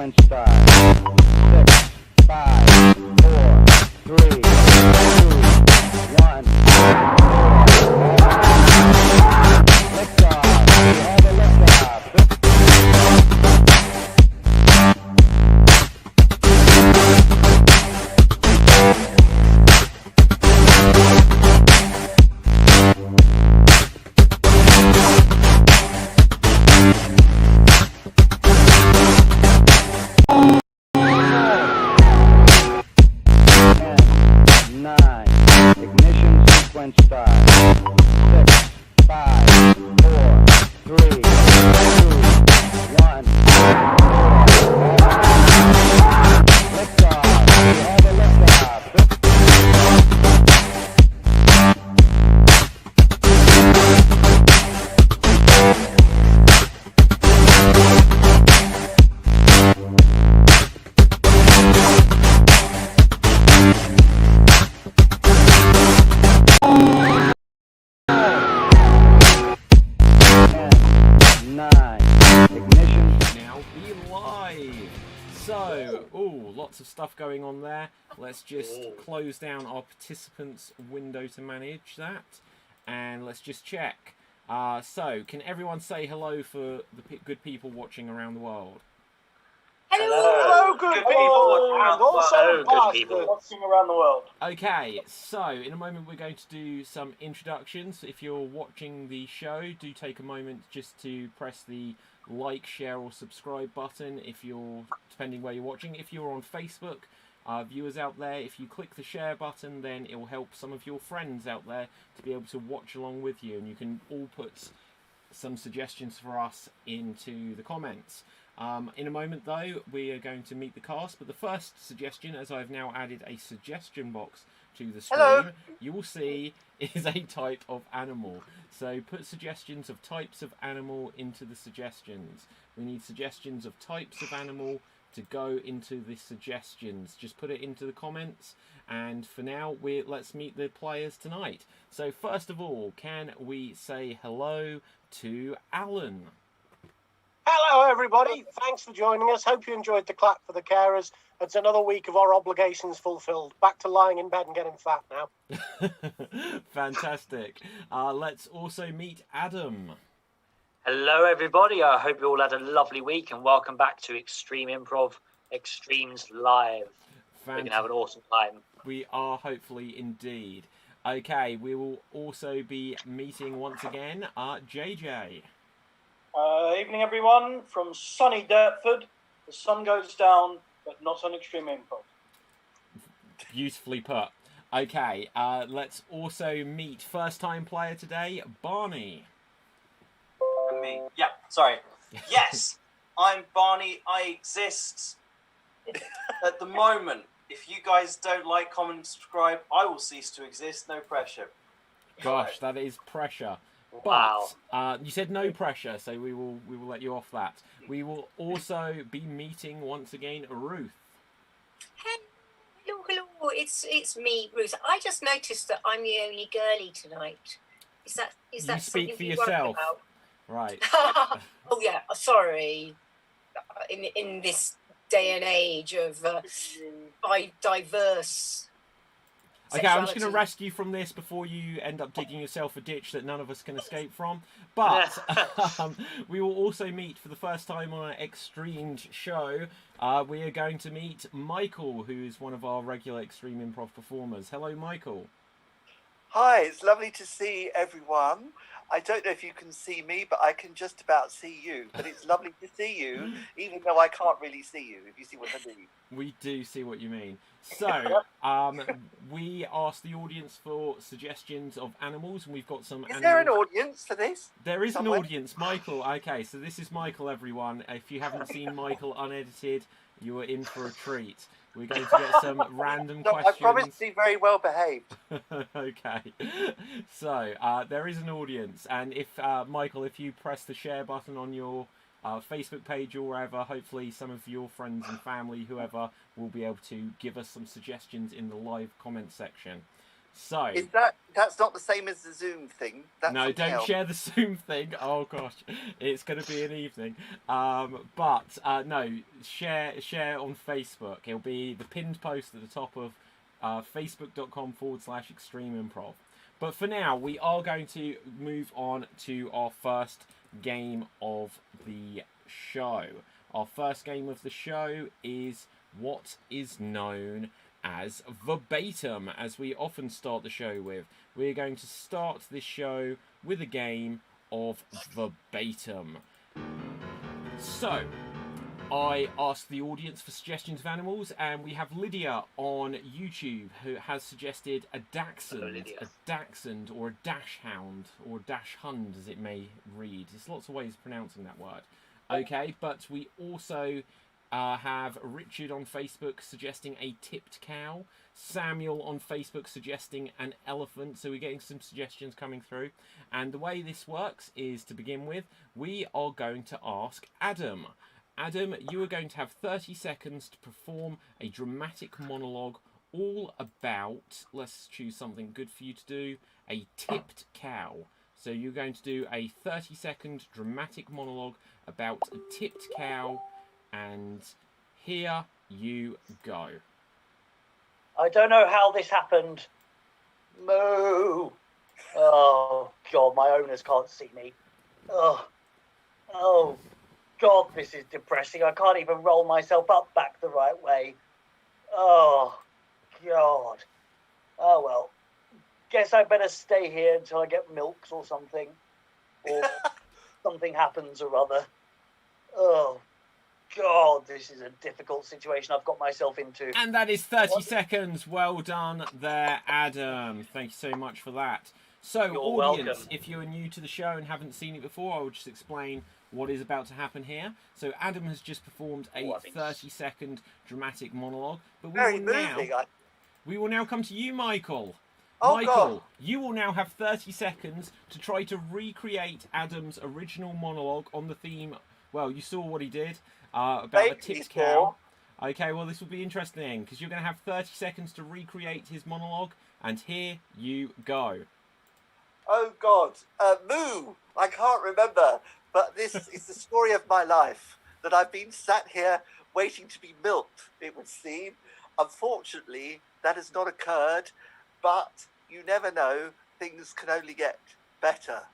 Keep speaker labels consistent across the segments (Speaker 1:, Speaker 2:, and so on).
Speaker 1: sequence start. 6, 5, 4, 3, 2, 1. Liftoff. We have a liftoff. Ignition sequence start. 6, 5, 4, 3, 2, 1. Liftoff. We have a liftoff. Ignition.
Speaker 2: Now be live. So, lots of stuff going on there. Let's just close down our participants window to manage that, and let's just check. So, can everyone say hello for the good people watching around the world?
Speaker 3: Hello, good people, and also
Speaker 4: good people
Speaker 3: watching around the world.
Speaker 2: Okay, so in a moment we're going to do some introductions. If you're watching the show, do take a moment just to press the like, share or subscribe button if you're, depending where you're watching. If you're on Facebook, viewers out there, if you click the share button, then it will help some of your friends out there to be able to watch along with you, and you can all put some suggestions for us into the comments. In a moment though, we are going to meet the cast, but the first suggestion, as I've now added a suggestion box to the stream, you will see is a type of animal. So put suggestions of types of animal into the suggestions. We need suggestions of types of animal to go into the suggestions. Just put it into the comments, and for now, let's meet the players tonight. So first of all, can we say hello to Alan?
Speaker 3: Hello, everybody. Thanks for joining us. Hope you enjoyed the clap for the carers. It's another week of our obligations fulfilled. Back to lying in bed and getting fat now.
Speaker 2: Fantastic. Let's also meet Adam.
Speaker 4: Hello, everybody. I hope you all had a lovely week, and welcome back to Extreme Improv XStreamed Live. We're going to have an awesome time.
Speaker 2: We are, hopefully, indeed. Okay, we will also be meeting once again JJ.
Speaker 5: Evening, everyone, from sunny Dertford. The sun goes down, but not on Extreme Improv.
Speaker 2: Beautifully put. Okay, let's also meet first-time player today, Barney.
Speaker 6: Me. Yeah, sorry. Yes, I'm Barney. I exist at the moment. If you guys don't like, comment, and subscribe, I will cease to exist. No pressure.
Speaker 2: Gosh, that is pressure.
Speaker 4: Wow.
Speaker 2: But you said no pressure, so we will let you off that. We will also be meeting once again Ruth.
Speaker 7: Hello. It's me, Ruth. I just noticed that I'm the only girly tonight. Is that
Speaker 2: You
Speaker 7: something
Speaker 2: speak for
Speaker 7: you
Speaker 2: yourself.
Speaker 7: worry about?
Speaker 2: Right.
Speaker 7: Oh yeah. Sorry. In this day and age of diverse.
Speaker 2: Okay, I'm just going to
Speaker 7: sexuality.
Speaker 2: rescue you from this before you end up digging yourself a ditch that none of us can escape from. But we will also meet for the first time on an Extremed show. We are going to meet Michael, who is one of our regular Extreme Improv performers. Hello, Michael.
Speaker 8: Hi, it's lovely to see everyone. I don't know if you can see me, but I can just about see you. But it's lovely to see you, even though I can't really see you, if you see what I mean.
Speaker 2: We do see what you mean. So, we asked the audience for suggestions of animals, and we've got some
Speaker 8: Is there an audience for this?
Speaker 2: There is
Speaker 8: somewhere?
Speaker 2: an audience, Michael. Okay, so this is Michael, everyone. If you haven't seen Michael unedited, you are in for a treat. We're going to get some random
Speaker 8: No,
Speaker 2: questions.
Speaker 8: I promise to be very well behaved.
Speaker 2: Okay. So, there is an audience, and if, Michael, if you press the share button on your Facebook page or wherever, hopefully some of your friends and family, whoever, will be able to give us some suggestions in the live comment section. So
Speaker 8: that's not the same as the Zoom thing? That's
Speaker 2: no,
Speaker 8: something
Speaker 2: don't
Speaker 8: else.
Speaker 2: share the Zoom thing. Oh gosh, it's going to be an evening. But no, share on Facebook. It'll be the pinned post at the top of facebook.com/extreme improv. But for now, we are going to move on to our first game of the show. Our first game of the show is what is known as verbatim, as we often start the show with. We're going to start this show with a game of verbatim. So, I asked the audience for suggestions of animals, and we have Lydia on YouTube who has suggested a dachshund, or a dachshund, or dachshund as it may read. There's lots of ways of pronouncing that word. Okay, but we also have Richard on Facebook suggesting a tipped cow, Samuel on Facebook suggesting an elephant, so we're getting some suggestions coming through. And the way this works is, to begin with, we are going to ask Adam. Adam, you are going to have 30 seconds to perform a dramatic monologue all about, let's choose something good for you to do, a tipped cow. So you're going to do a 30-second dramatic monologue about a tipped cow, and here you go.
Speaker 5: I don't know how this happened. Moo! Oh, God, my owners can't see me. Oh, God, this is depressing. I can't even roll myself up back the right way. Oh, God. Oh, well. Guess I better stay here until I get milks or something. Or something happens or other. Oh, God, this is a difficult situation I've got myself into.
Speaker 2: And that is 30 seconds. Well done there, Adam. Thank you so much for that. So,
Speaker 5: You're
Speaker 2: audience,
Speaker 5: welcome.
Speaker 2: if you're new to the show and haven't seen it before, I will just explain what is about to happen here. So, Adam has just performed a 30-second dramatic monologue. But we will now come to you, Michael.
Speaker 8: Oh,
Speaker 2: Michael,
Speaker 8: God.
Speaker 2: you will now have 30 seconds to try to recreate Adam's original monologue on the theme. Well, you saw what he did about a tipped cow. Okay, well, this will be interesting because you're going to have 30 seconds to recreate his monologue, and here you go.
Speaker 8: Oh, God. Moo! I can't remember, but this is the story of my life, that I've been sat here waiting to be milked, it would seem. Unfortunately, that has not occurred, but you never know. Things can only get better.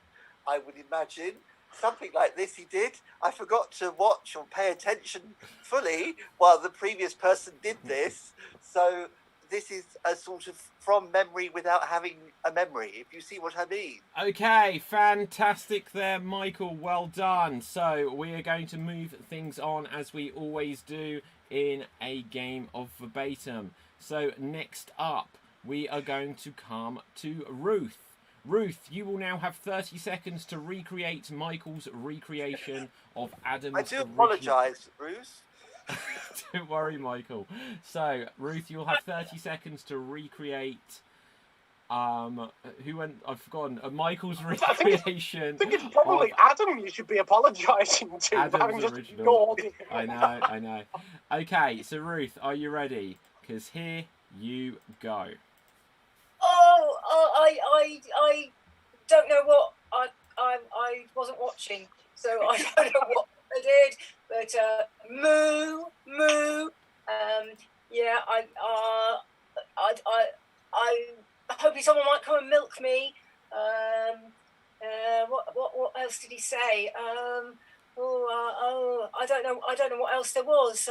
Speaker 8: I would imagine something like this he did. I forgot to watch or pay attention fully while the previous person did this. So this is a sort of from memory without having a memory, if you see what I mean.
Speaker 2: Okay, fantastic there, Michael. Well done. So we are going to move things on as we always do in a game of verbatim. So next up, we are going to come to Ruth. Ruth, you will now have 30 seconds to recreate Michael's recreation of Adam's
Speaker 8: I do apologise, Ruth.
Speaker 2: Don't worry, Michael. So, Ruth, you'll have 30 seconds to recreate... who went... I've forgotten. Michael's recreation...
Speaker 3: I think it's probably Adam you should be apologising to.
Speaker 2: Adam's
Speaker 3: just
Speaker 2: original.
Speaker 3: ignored it.
Speaker 2: I know. Okay, so Ruth, are you ready? Because here you go.
Speaker 7: I don't know what I wasn't watching, so I don't know what I did. But moo. Yeah, I hoping someone might come and milk me. What else did he say? I don't know what else there was.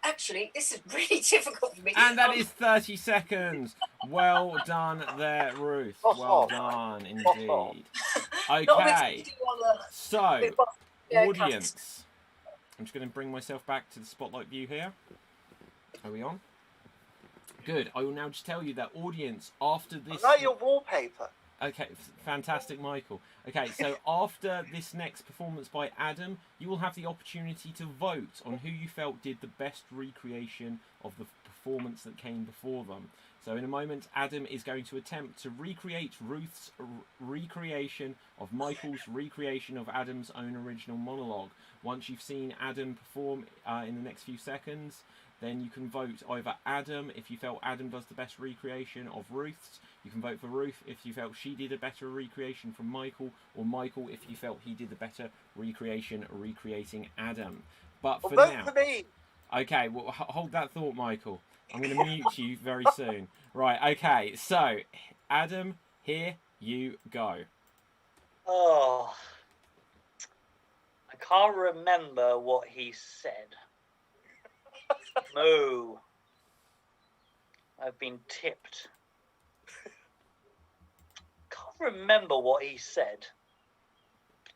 Speaker 7: Actually, this is really difficult for me.
Speaker 2: And that is 30 seconds. Well done there, Ruth. Well done indeed. Okay, so, audience. I'm just going to bring myself back to the spotlight view here. Are we on? Good. I will now just tell you that, audience, after this...
Speaker 8: I like your wallpaper.
Speaker 2: Okay, fantastic, Michael. Okay, so after this next performance by Adam, you will have the opportunity to vote on who you felt did the best recreation of the performance that came before them. So in a moment, Adam is going to attempt to recreate Ruth's recreation of Michael's recreation of Adam's own original monologue. Once you've seen Adam perform in the next few seconds, then you can vote either Adam if you felt Adam does the best recreation of Ruth's. You can vote for Ruth if you felt she did a better recreation from Michael, or Michael if you felt he did the better recreation recreating Adam. But for
Speaker 8: vote
Speaker 2: now,
Speaker 8: for me.
Speaker 2: okay, well, hold that thought, Michael. I'm going to mute you very soon. Right, okay, so Adam, here you go.
Speaker 5: Oh, I can't remember what he said. Moo. I've been tipped. Can't remember what he said.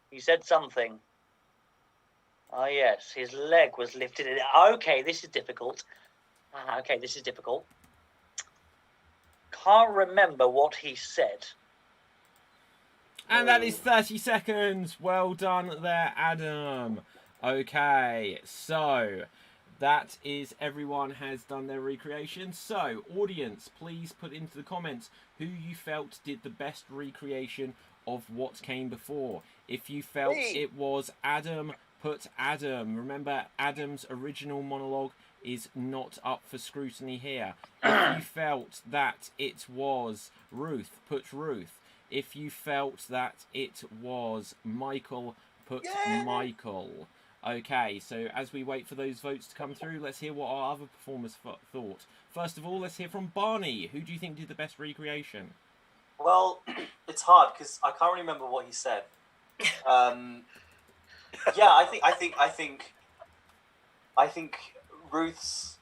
Speaker 5: He said something. Oh, yes, his leg was lifted. Okay, this is difficult. Okay, this is difficult. Can't remember what he said.
Speaker 2: And that is 30 seconds. Well done there, Adam. Okay, so that is everyone has done their recreation. So, audience, please put into the comments who you felt did the best recreation of what came before. If you felt it was Adam, put Adam. Remember, Adam's original monologue is not up for scrutiny here. If you felt that it was Ruth, put Ruth. If you felt that it was Michael, put Michael. Okay, so as we wait for those votes to come through, let's hear what our other performers thought. First of all, let's hear from Barney. Who do you think did the best recreation?
Speaker 6: Well, it's hard because I can't remember what he said. Yeah, I think Ruth's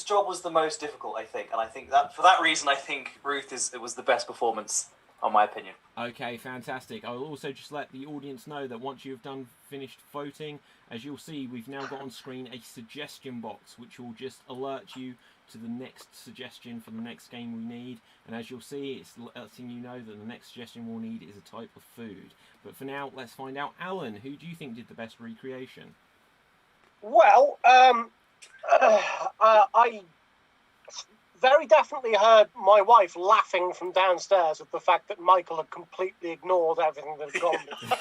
Speaker 6: job was the most difficult. I think, and I think that for that reason, I think it was the best performance, in my opinion.
Speaker 2: Okay, fantastic. I will also just let the audience know that once you've finished voting, as you'll see, we've now got on screen a suggestion box, which will just alert you to the next suggestion for the next game we need. And as you'll see, it's letting you know that the next suggestion we'll need is a type of food. But for now, let's find out. Alan, who do you think did the best recreation?
Speaker 3: Well, I very definitely heard my wife laughing from downstairs at the fact that Michael had completely ignored everything that had gone before.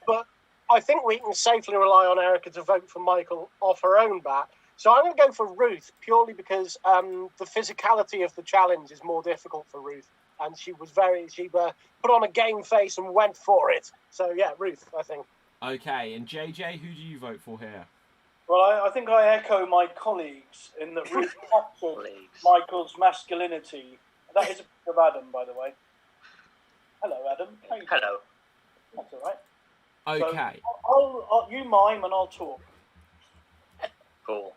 Speaker 3: But I think we can safely rely on Erica to vote for Michael off her own bat. So I'm going to go for Ruth, purely because the physicality of the challenge is more difficult for Ruth. And she put on a game face and went for it. So yeah, Ruth, I think. Okay,
Speaker 2: and JJ, who do you vote for here?
Speaker 9: Well, I think I echo my colleagues in that Ruth captured Michael's masculinity. That is a picture of Adam, by the way. Hello, Adam.
Speaker 5: Hello.
Speaker 9: That's all right.
Speaker 2: Okay.
Speaker 9: So you mime and I'll talk.
Speaker 5: Cool.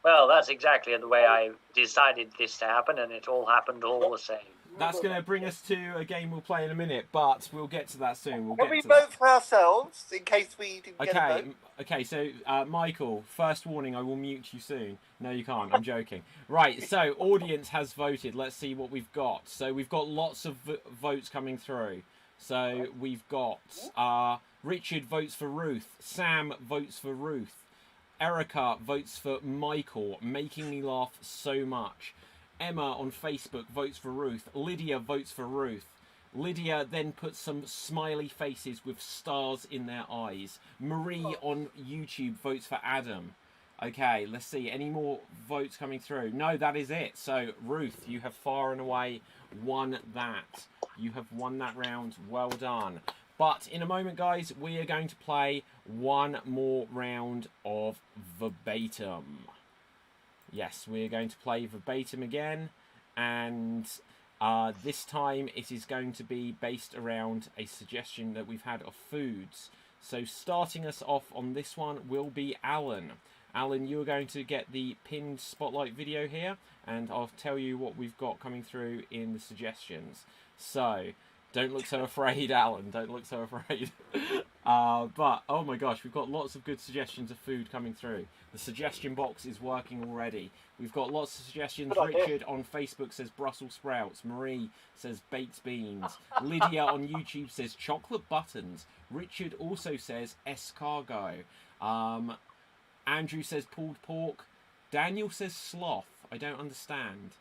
Speaker 5: Well, that's exactly the way I decided this to happen, and it all happened all the same.
Speaker 2: That's going to bring us to a game we'll play in a minute, but we'll get to that soon.
Speaker 8: Can we vote for ourselves in case we didn't get a vote?
Speaker 2: Okay, so Michael, first warning, I will mute you soon. No, you can't. I'm joking. Right, so audience has voted. Let's see what we've got. So we've got lots of votes coming through. So we've got Richard votes for Ruth. Sam votes for Ruth. Erica votes for Michael, making me laugh so much. Emma on Facebook votes for Ruth. Lydia votes for Ruth. Lydia then puts some smiley faces with stars in their eyes. Marie on YouTube votes for Adam. Okay, let's see. Any more votes coming through? No, that is it. So, Ruth, you have far and away won that. You have won that round. Well done. But in a moment, guys, we are going to play one more round of Verbatim. Yes, we're going to play Verbatim again, and this time it is going to be based around a suggestion that we've had of foods. So starting us off on this one will be Alan. Alan, you are going to get the pinned spotlight video here, and I'll tell you what we've got coming through in the suggestions. So, don't look so afraid, Alan. Don't look so afraid. But, oh my gosh, we've got lots of good suggestions of food coming through. The suggestion box is working already. We've got lots of suggestions. Richard on Facebook says Brussels sprouts. Marie says baked beans. Lydia on YouTube says chocolate buttons. Richard also says escargot. Andrew says pulled pork. Daniel says sloth. I don't understand.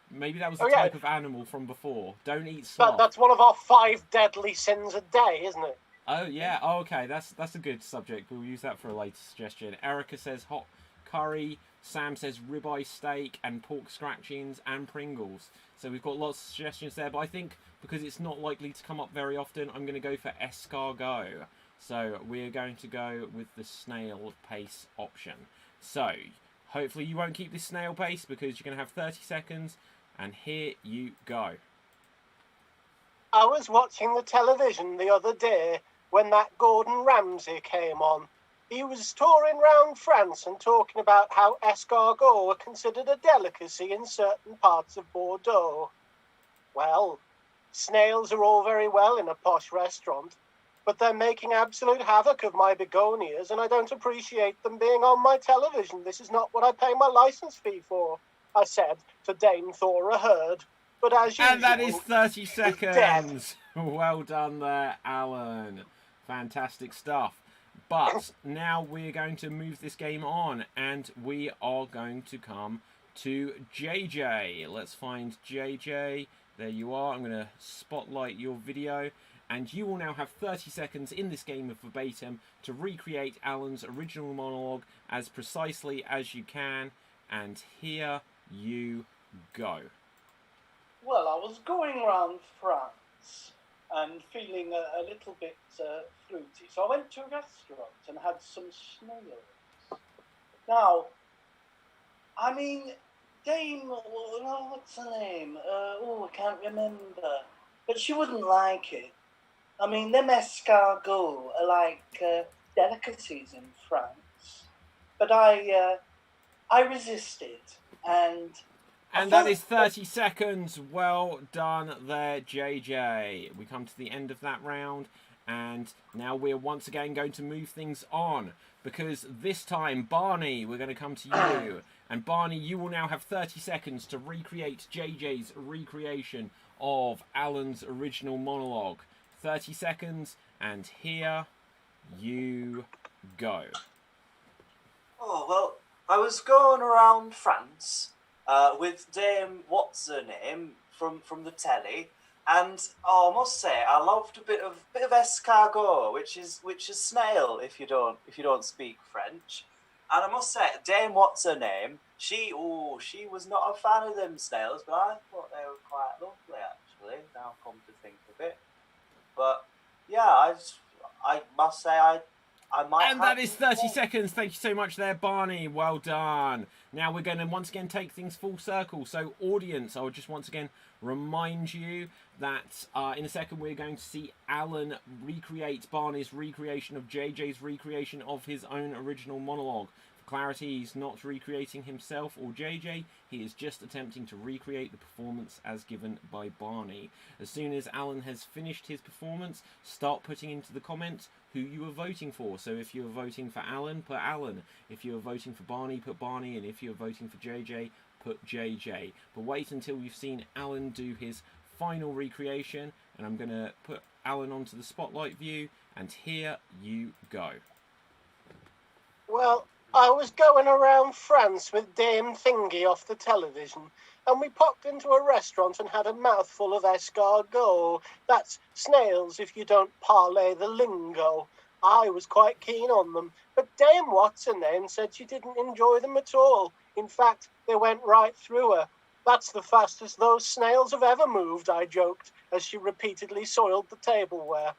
Speaker 2: Maybe that was a type of animal from before. Don't eat sloth.
Speaker 3: That's one of our 5 deadly sins a day, isn't it?
Speaker 2: Oh yeah. Oh, okay. That's a good subject. We'll use that for a later suggestion. Erica says hot curry. Sam says ribeye steak and pork scratchings and Pringles. So we've got lots of suggestions there. But I think because it's not likely to come up very often, I'm going to go for escargot. So we're going to go with the snail pace option. So hopefully you won't keep this snail pace because you're going to have 30 seconds. And here you go.
Speaker 3: I was watching the television the other day when that Gordon Ramsay came on. He was touring round France and talking about how escargots were considered a delicacy in certain parts of Bordeaux. Well, snails are all very well in a posh restaurant, but they're making absolute havoc of my begonias, and I don't appreciate them being on my television. This is not what I pay my license fee for, I said to Dame Thora Hurd. But as usual,
Speaker 2: and that is 30
Speaker 3: death.
Speaker 2: seconds. Well done there, Alan. Fantastic stuff. But now we're going to move this game on, and we are going to come to JJ. Let's find JJ. There you are. I'm going to spotlight your video. And you will now have 30 seconds in this game of verbatim to recreate Alan's original monologue as precisely as you can. And here you go.
Speaker 9: Well, I was going around France and feeling a little bit fruity, so I went to a restaurant and had some snails. Now, I mean, Dame, what's her name? I can't remember. But she wouldn't like it. I mean, them escargots are like delicacies in France. But I resisted, and
Speaker 2: that is 30 seconds. Well done there, JJ. We come to the end of that round, and now we're once again going to move things on, because this time, Barney, we're going to come to you. And Barney, you will now have 30 seconds to recreate JJ's recreation of Alan's original monologue. 30 seconds, and here you go.
Speaker 6: Oh, well, I was going around France with Dame what's her name from the telly, and I must say I loved a bit of escargot, which is snail if you don't speak French. And I must say, Dame what's her name, she was not a fan of them snails, but I thought they were quite lovely actually. Now come to think of it, but yeah, I must say I might.
Speaker 2: And that is 30 seconds. Thank you so much there, Barney. Well done. Now we're going to once again take things full circle. So, audience, I would just once again remind you that in a second we're going to see Alan recreate Barney's recreation of JJ's recreation of his own original monologue. For clarity, he's not recreating himself or JJ. He is just attempting to recreate the performance as given by Barney. As soon as Alan has finished his performance, start putting into the comments who you are voting for. So if you're voting for Alan, put Alan. If you're voting for Barney, put Barney. And if you're voting for JJ, put JJ. But wait until you've seen Alan do his final recreation, and I'm going to put Alan onto the spotlight view, and here you go.
Speaker 3: Well, I was going around France with Dame Thingy off the television, and we popped into a restaurant and had a mouthful of escargot. That's snails if you don't parlay the lingo. I was quite keen on them, but Dame What's-her-name said she didn't enjoy them at all. In fact, they went right through her. That's the fastest those snails have ever moved, I joked, as she repeatedly soiled the tableware.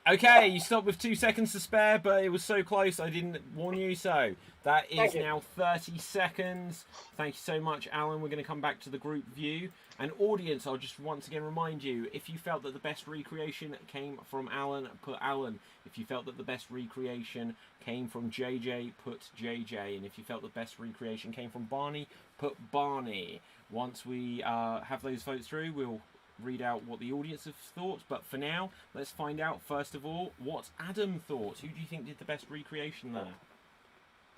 Speaker 2: Okay, you stopped with 2 seconds to spare, but it was so close I didn't warn you, so that is now 30 seconds. Thank you so much, Alan. We're going to come back to the group view. And audience, I'll just once again remind you, if you felt that the best recreation came from Alan, put Alan. If you felt that the best recreation came from JJ, put JJ. And if you felt the best recreation came from Barney, put Barney. Once we have those votes through, we'll read out what the audience have thought, but for now, let's find out first of all what Adam thought. Who do you think did the best recreation there?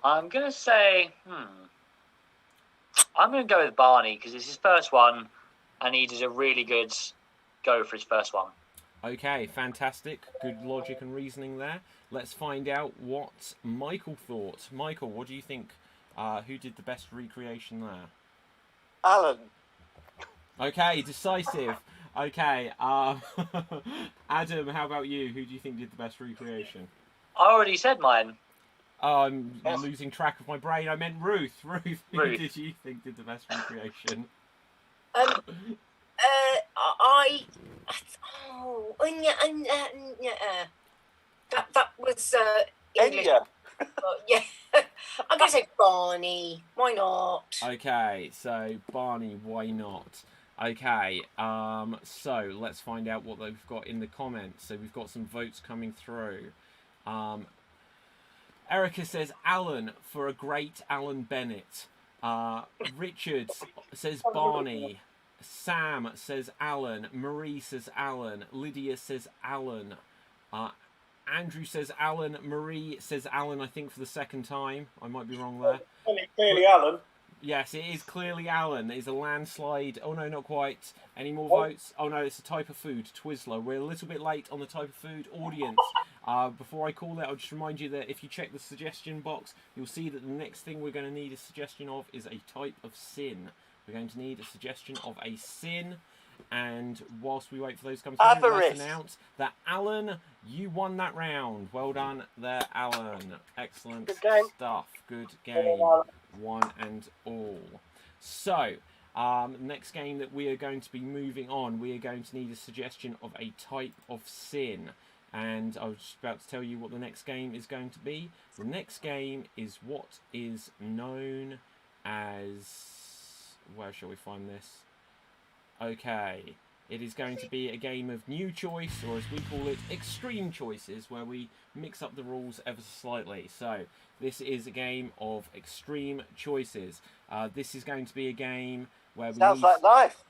Speaker 4: I'm gonna say, I'm gonna go with Barney because it's his first one, and he did a really good go for his first one.
Speaker 2: Okay, fantastic. Good logic and reasoning there. Let's find out what Michael thought. Michael, what do you think? Who did the best recreation there?
Speaker 8: Alan.
Speaker 2: Okay, decisive. Okay. Adam, how about you? Who do you think did the best recreation?
Speaker 4: I already said mine.
Speaker 2: Oh, I'm losing track of my brain. I meant Ruth. Ruth, who
Speaker 4: Ruth.
Speaker 2: did you think did the best recreation?
Speaker 7: I that was English.
Speaker 8: Enya.
Speaker 7: Yeah, I'm gonna say Barney. Why not?
Speaker 2: Okay, so Barney, why not? Okay, so let's find out what they've got in the comments. So we've got some votes coming through. Erica says Alan for a great Alan Bennett. Richard says Barney. Sam says Alan. Marie says Alan. Lydia says Alan. Andrew says Alan. Marie says Alan, I think, for the second time. I might be wrong there.
Speaker 3: Clearly, Alan.
Speaker 2: Yes, it is clearly Alan. It is a landslide. Oh, no, not quite. Any more votes? Oh, no, it's a type of food, Twizzler. We're a little bit late on the type of food. Audience, before I call it, I'll just remind you that if you check the suggestion box, you'll see that the next thing we're going to need a suggestion of is a type of sin. We're going to need a suggestion of a sin. And whilst we wait for those to come through, let's announce that Alan, you won that round. Well done there, Alan. Excellent stuff. Good game. One and all. So, next game that we are going to be moving on, we are going to need a suggestion of a type of sin. And I was just about to tell you what the next game is going to be. The next game is what is known as... Where shall we find this? Okay, it is going to be a game of new choice, or as we call it, extreme choices, where we mix up the rules ever so slightly. So, this is a game of extreme choices. This is going to be a game where we...
Speaker 8: Sounds like life.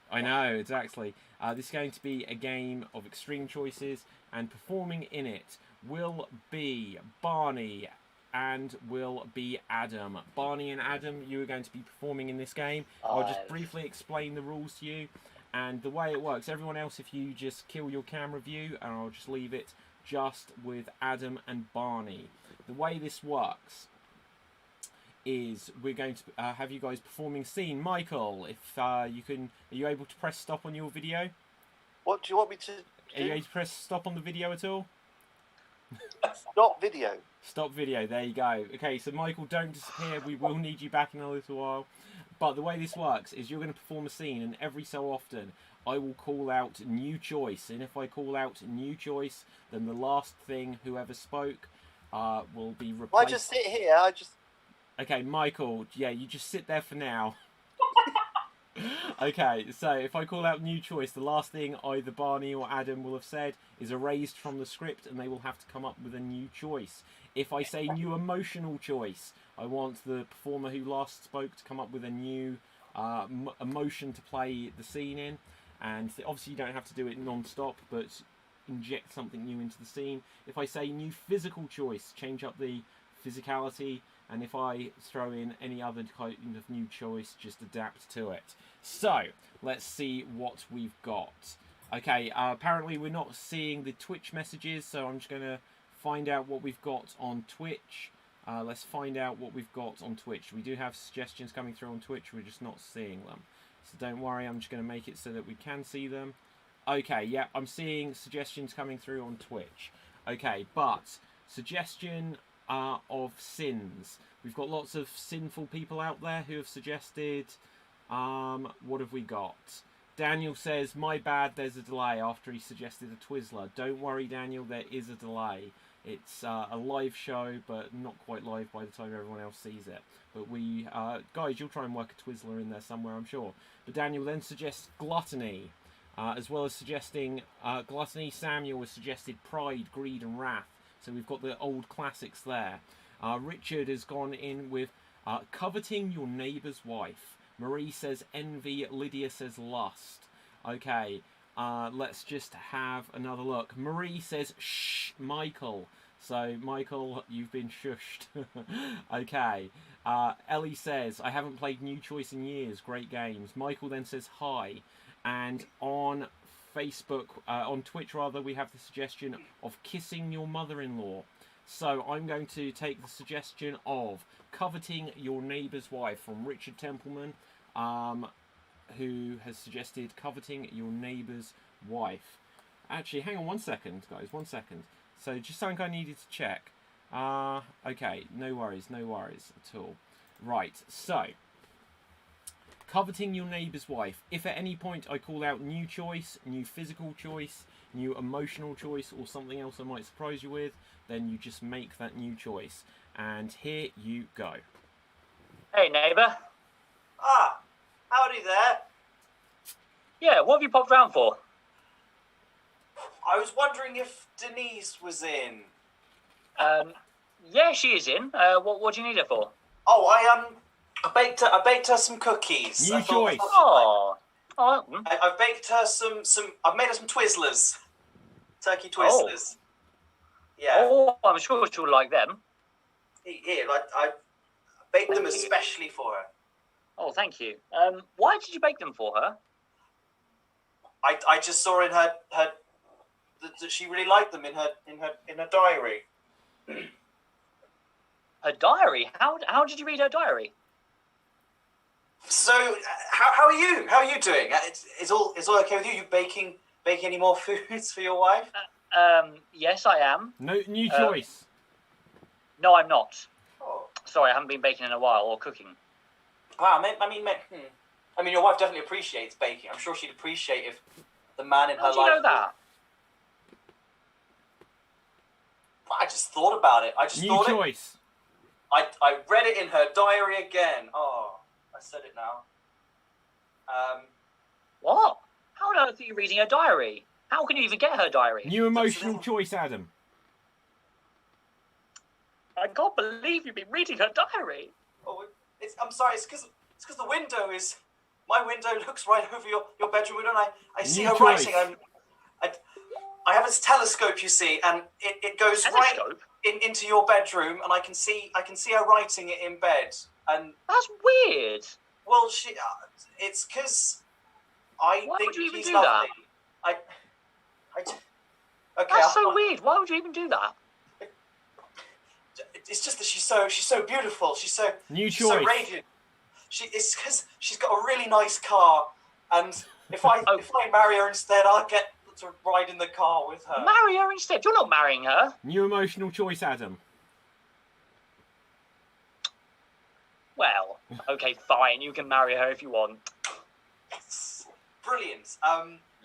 Speaker 2: I know, exactly. This is going to be a game of extreme choices, and performing in it will be Barney and will be Adam. Barney and Adam, you are going to be performing in this game. I'll just briefly explain the rules to you. And the way it works, everyone else, if you just kill your camera view, and I'll just leave it just with Adam and Barney. The way this works is we're going to have you guys performing scene. Michael, if you can, are you able to press stop on your video?
Speaker 8: What do you want me to do?
Speaker 2: Are you able to press stop on the video at all?
Speaker 8: Stop video.
Speaker 2: Stop video, there you go. Okay, so Michael, don't disappear. We will need you back in a little while. But the way this works is you're going to perform a scene, and every so often I will call out new choice. And if I call out new choice, then the last thing whoever spoke will be replaced.
Speaker 8: I just sit here,
Speaker 2: Okay, Michael, yeah, you just sit there for now. Okay, so if I call out new choice, the last thing either Barney or Adam will have said is erased from the script, and they will have to come up with a new choice. If I say new emotional choice, I want the performer who last spoke to come up with a new emotion to play the scene in. And obviously you don't have to do it non-stop, but inject something new into the scene. If I say new physical choice, change up the physicality. And if I throw in any other kind of new choice, just adapt to it. So, let's see what we've got. Okay, apparently we're not seeing the Twitch messages, so I'm just going to find out what we've got on Twitch. Let's find out what we've got on Twitch. We do have suggestions coming through on Twitch, we're just not seeing them. So don't worry, I'm just going to make it so that we can see them. Okay, yeah, I'm seeing suggestions coming through on Twitch. Okay, but suggestion of sins. We've got lots of sinful people out there who have suggested... what have we got? Daniel says, my bad, there's a delay, after he suggested a Twizzler. Don't worry, Daniel, there is a delay. It's a live show, but not quite live by the time everyone else sees it. But we... guys, you'll try and work a Twizzler in there somewhere, I'm sure. But Daniel then suggests gluttony. As well as suggesting gluttony, Samuel has suggested pride, greed and wrath. So we've got the old classics there. Richard has gone in with coveting your neighbour's wife. Marie says envy. Lydia says lust. Okay, let's just have another look. Marie says shh, Michael. So, Michael, you've been shushed. Okay. Ellie says, I haven't played New Choice in years. Great games. Michael then says hi. And on Facebook, on Twitch rather, we have the suggestion of kissing your mother-in-law. So I'm going to take the suggestion of coveting your neighbour's wife from Richard Templeman. who has suggested coveting your neighbour's wife. Actually, hang on 1 second, guys. 1 second. So just something I needed to check. Okay, no worries at all. Right, so coveting your neighbour's wife. If at any point I call out new choice, new physical choice, new emotional choice, or something else I might surprise you with, then you just make that new choice. And here you go.
Speaker 4: Hey, neighbour.
Speaker 6: Ah, howdy there.
Speaker 4: Yeah, what have you popped round for?
Speaker 6: I was wondering if Denise was in.
Speaker 4: Yeah, she is in. What do you need her for?
Speaker 6: Oh, I baked her some cookies.
Speaker 2: New choice.
Speaker 4: Oh,
Speaker 6: I've baked her some. I've made her some Twizzlers, turkey Twizzlers. Yeah.
Speaker 4: Oh, I'm sure she'll like them.
Speaker 6: Here, I baked them especially for her.
Speaker 4: Oh, thank you. Why did you bake them for her?
Speaker 6: I just saw in her that she really liked them in her diary.
Speaker 4: Her diary? How did you read her diary?
Speaker 6: So, how are you? How are you doing? Is all okay with you? You baking any more foods for your wife?
Speaker 4: Yes, I am.
Speaker 2: No new choice.
Speaker 4: No, I'm not.
Speaker 6: Oh.
Speaker 4: Sorry, I haven't been baking in a while or cooking.
Speaker 6: Wow, I mean, your wife definitely appreciates baking. I'm sure she'd appreciate if the man in her
Speaker 4: How do you
Speaker 6: life.
Speaker 4: know that?
Speaker 6: I just thought about it.
Speaker 2: New choice.
Speaker 6: I read it in her diary again. Oh, I said it now.
Speaker 4: What? How on earth are you reading her diary? How can you even get her diary?
Speaker 2: New emotional choice, Adam.
Speaker 4: I can't believe you've been reading her diary.
Speaker 6: Oh, I'm sorry. It's because the window is. My window looks right over your bedroom window, and I see
Speaker 2: New
Speaker 6: her
Speaker 2: choice.
Speaker 6: writing. I have this telescope, you see, and it goes
Speaker 4: Telescope?
Speaker 6: right into your bedroom, and I can see her writing it in bed. And
Speaker 4: That's weird.
Speaker 6: well, it's because I
Speaker 4: Why
Speaker 6: think
Speaker 4: would you even
Speaker 6: she's
Speaker 4: do that?
Speaker 6: lovely. Okay.
Speaker 4: That's so weird. Why would you even do that?
Speaker 6: It's just that she's so beautiful. She's so
Speaker 2: New
Speaker 6: so
Speaker 2: choice.
Speaker 6: radiant. It's because she's got a really nice car, and if I marry her instead, I'll get to ride in the car with her.
Speaker 4: Marry her instead. You're not marrying her.
Speaker 2: New emotional choice, Adam.
Speaker 4: Well, okay, fine. You can marry her if you want.
Speaker 6: It's brilliant.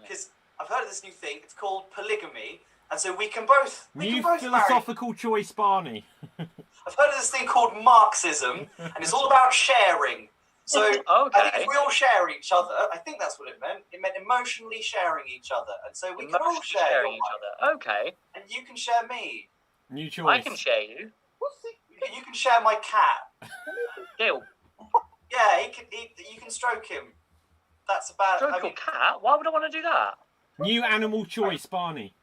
Speaker 6: Because I've heard of this new thing. It's called polygamy, and so we can both
Speaker 2: New
Speaker 6: marry.
Speaker 2: philosophical choice, Barney.
Speaker 6: I've heard of this thing called Marxism, and it's all about sharing. So I think
Speaker 4: Okay.
Speaker 6: if we all share each other, I think that's what it meant. It meant emotionally sharing each other, and so we can all
Speaker 4: Emotionally
Speaker 6: share
Speaker 4: sharing
Speaker 6: your
Speaker 4: each
Speaker 6: wife,
Speaker 4: other. Okay.
Speaker 6: and you can share me.
Speaker 2: New choice.
Speaker 4: I can share you.
Speaker 6: You can share my cat.
Speaker 4: Deal.
Speaker 6: Yeah, you can stroke him. That's about.
Speaker 4: Stroke your cat? Why would I want to do that?
Speaker 2: New animal choice, Barney.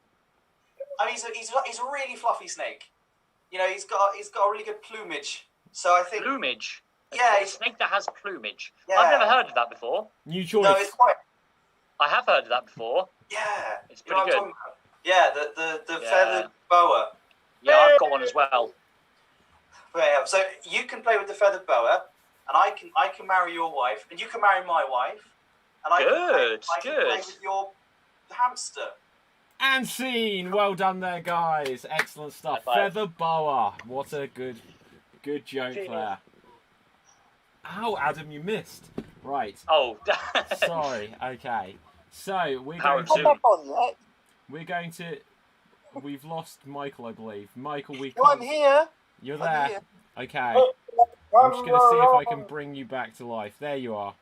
Speaker 6: He's a really fluffy snake. You know, he's got a really good plumage. So I think.
Speaker 4: Plumage.
Speaker 6: Yeah,
Speaker 4: A snake that has plumage.
Speaker 6: Yeah.
Speaker 4: I've never heard of that before.
Speaker 2: New choice.
Speaker 6: No, it's quite.
Speaker 4: I have heard of that before.
Speaker 6: Yeah.
Speaker 4: It's
Speaker 6: You know
Speaker 4: pretty
Speaker 6: what I'm
Speaker 4: good.
Speaker 6: talking about? Yeah, the
Speaker 4: Yeah.
Speaker 6: feathered boa.
Speaker 4: Yeah, I've got one as well.
Speaker 6: Yeah, so you can play with the feathered boa, and I can marry your wife, and you can marry my wife, and I can play
Speaker 4: Good.
Speaker 6: with your hamster.
Speaker 2: And scene. Well done there, guys. Excellent stuff.
Speaker 4: High five.
Speaker 2: Feather boa. What a good joke
Speaker 5: Genius.
Speaker 2: there. Ow, Adam, you missed. Right.
Speaker 4: Oh,
Speaker 2: Sorry. Okay. So we're
Speaker 4: Power
Speaker 2: going
Speaker 4: of two.
Speaker 2: to.
Speaker 8: Back on that.
Speaker 2: We're going to. We've lost Michael, I believe. Michael, we
Speaker 8: No, I'm
Speaker 2: can't.
Speaker 8: here.
Speaker 2: You're
Speaker 8: I'm
Speaker 2: there.
Speaker 8: here.
Speaker 2: Okay. I'm just going to see if I can bring you back to life. There you are.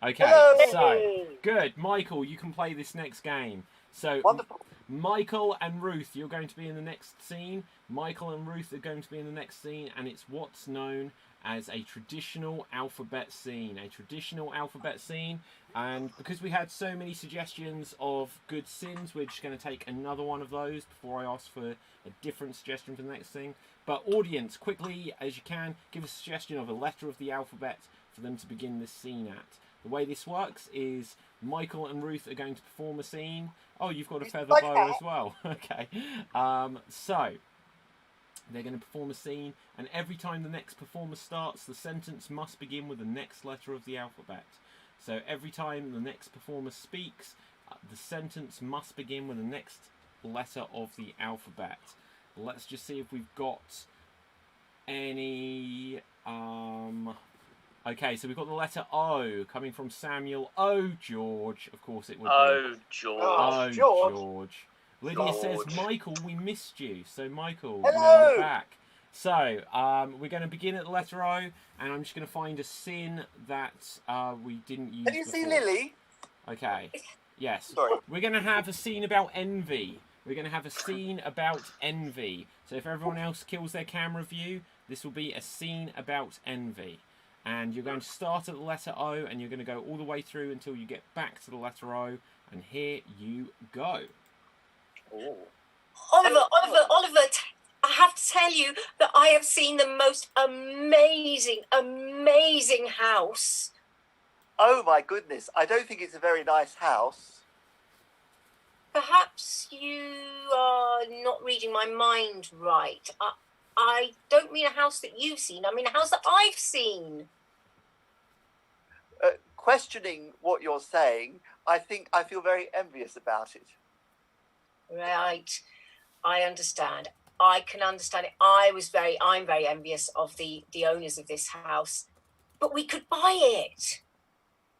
Speaker 2: Okay.
Speaker 8: Hello.
Speaker 2: So good, Michael. You can play this next game. So
Speaker 8: Wonderful.
Speaker 2: Michael and Ruth, you're going to be in the next scene. Michael and Ruth are going to be in the next scene, and it's what's known as a traditional alphabet scene. A traditional alphabet scene. And because we had so many suggestions of good sins, we're just going to take another one of those before I ask for a different suggestion for the next thing. But audience, quickly as you can, give a suggestion of a letter of the alphabet for them to begin this scene at. The way this works is Michael and Ruth are going to perform a scene. Oh, you've got a feather boa as well. Okay. So they're going to perform a scene, and every time the next performer starts, the sentence must begin with the next letter of the alphabet. So every time the next performer speaks, the sentence must begin with the next letter of the alphabet. Let's just see if we've got any... Okay, so we've got the letter O coming from Samuel. Oh, George. Of course it would be.
Speaker 4: Oh, George.
Speaker 2: Oh,
Speaker 3: George.
Speaker 2: George. Lydia says,
Speaker 4: George.
Speaker 2: Michael, we missed you. So, Michael,
Speaker 8: Hello.
Speaker 2: you're back. So, we're going to begin at the letter O, and I'm just going to find a sin that we didn't use
Speaker 8: Have you seen
Speaker 2: before.
Speaker 8: Lily?
Speaker 2: Okay. Yes.
Speaker 8: Sorry.
Speaker 2: We're going to have a scene about envy. We're going to have a scene about envy. So if everyone else kills their camera view, this will be a scene about envy. And you're going to start at the letter O, and you're going to go all the way through until you get back to the letter O. And here you go.
Speaker 8: Oh.
Speaker 7: Oliver, I have to tell you that I have seen the most amazing house.
Speaker 8: Oh my goodness! I don't think it's a very nice house.
Speaker 7: Perhaps you are not reading my mind right. I don't mean a house that you've seen. I mean a house that I've seen.
Speaker 8: Questioning what you're saying, I feel very envious about it.
Speaker 7: Right. I understand. I can understand it. I'm very envious of the owners of this house. But we could buy it.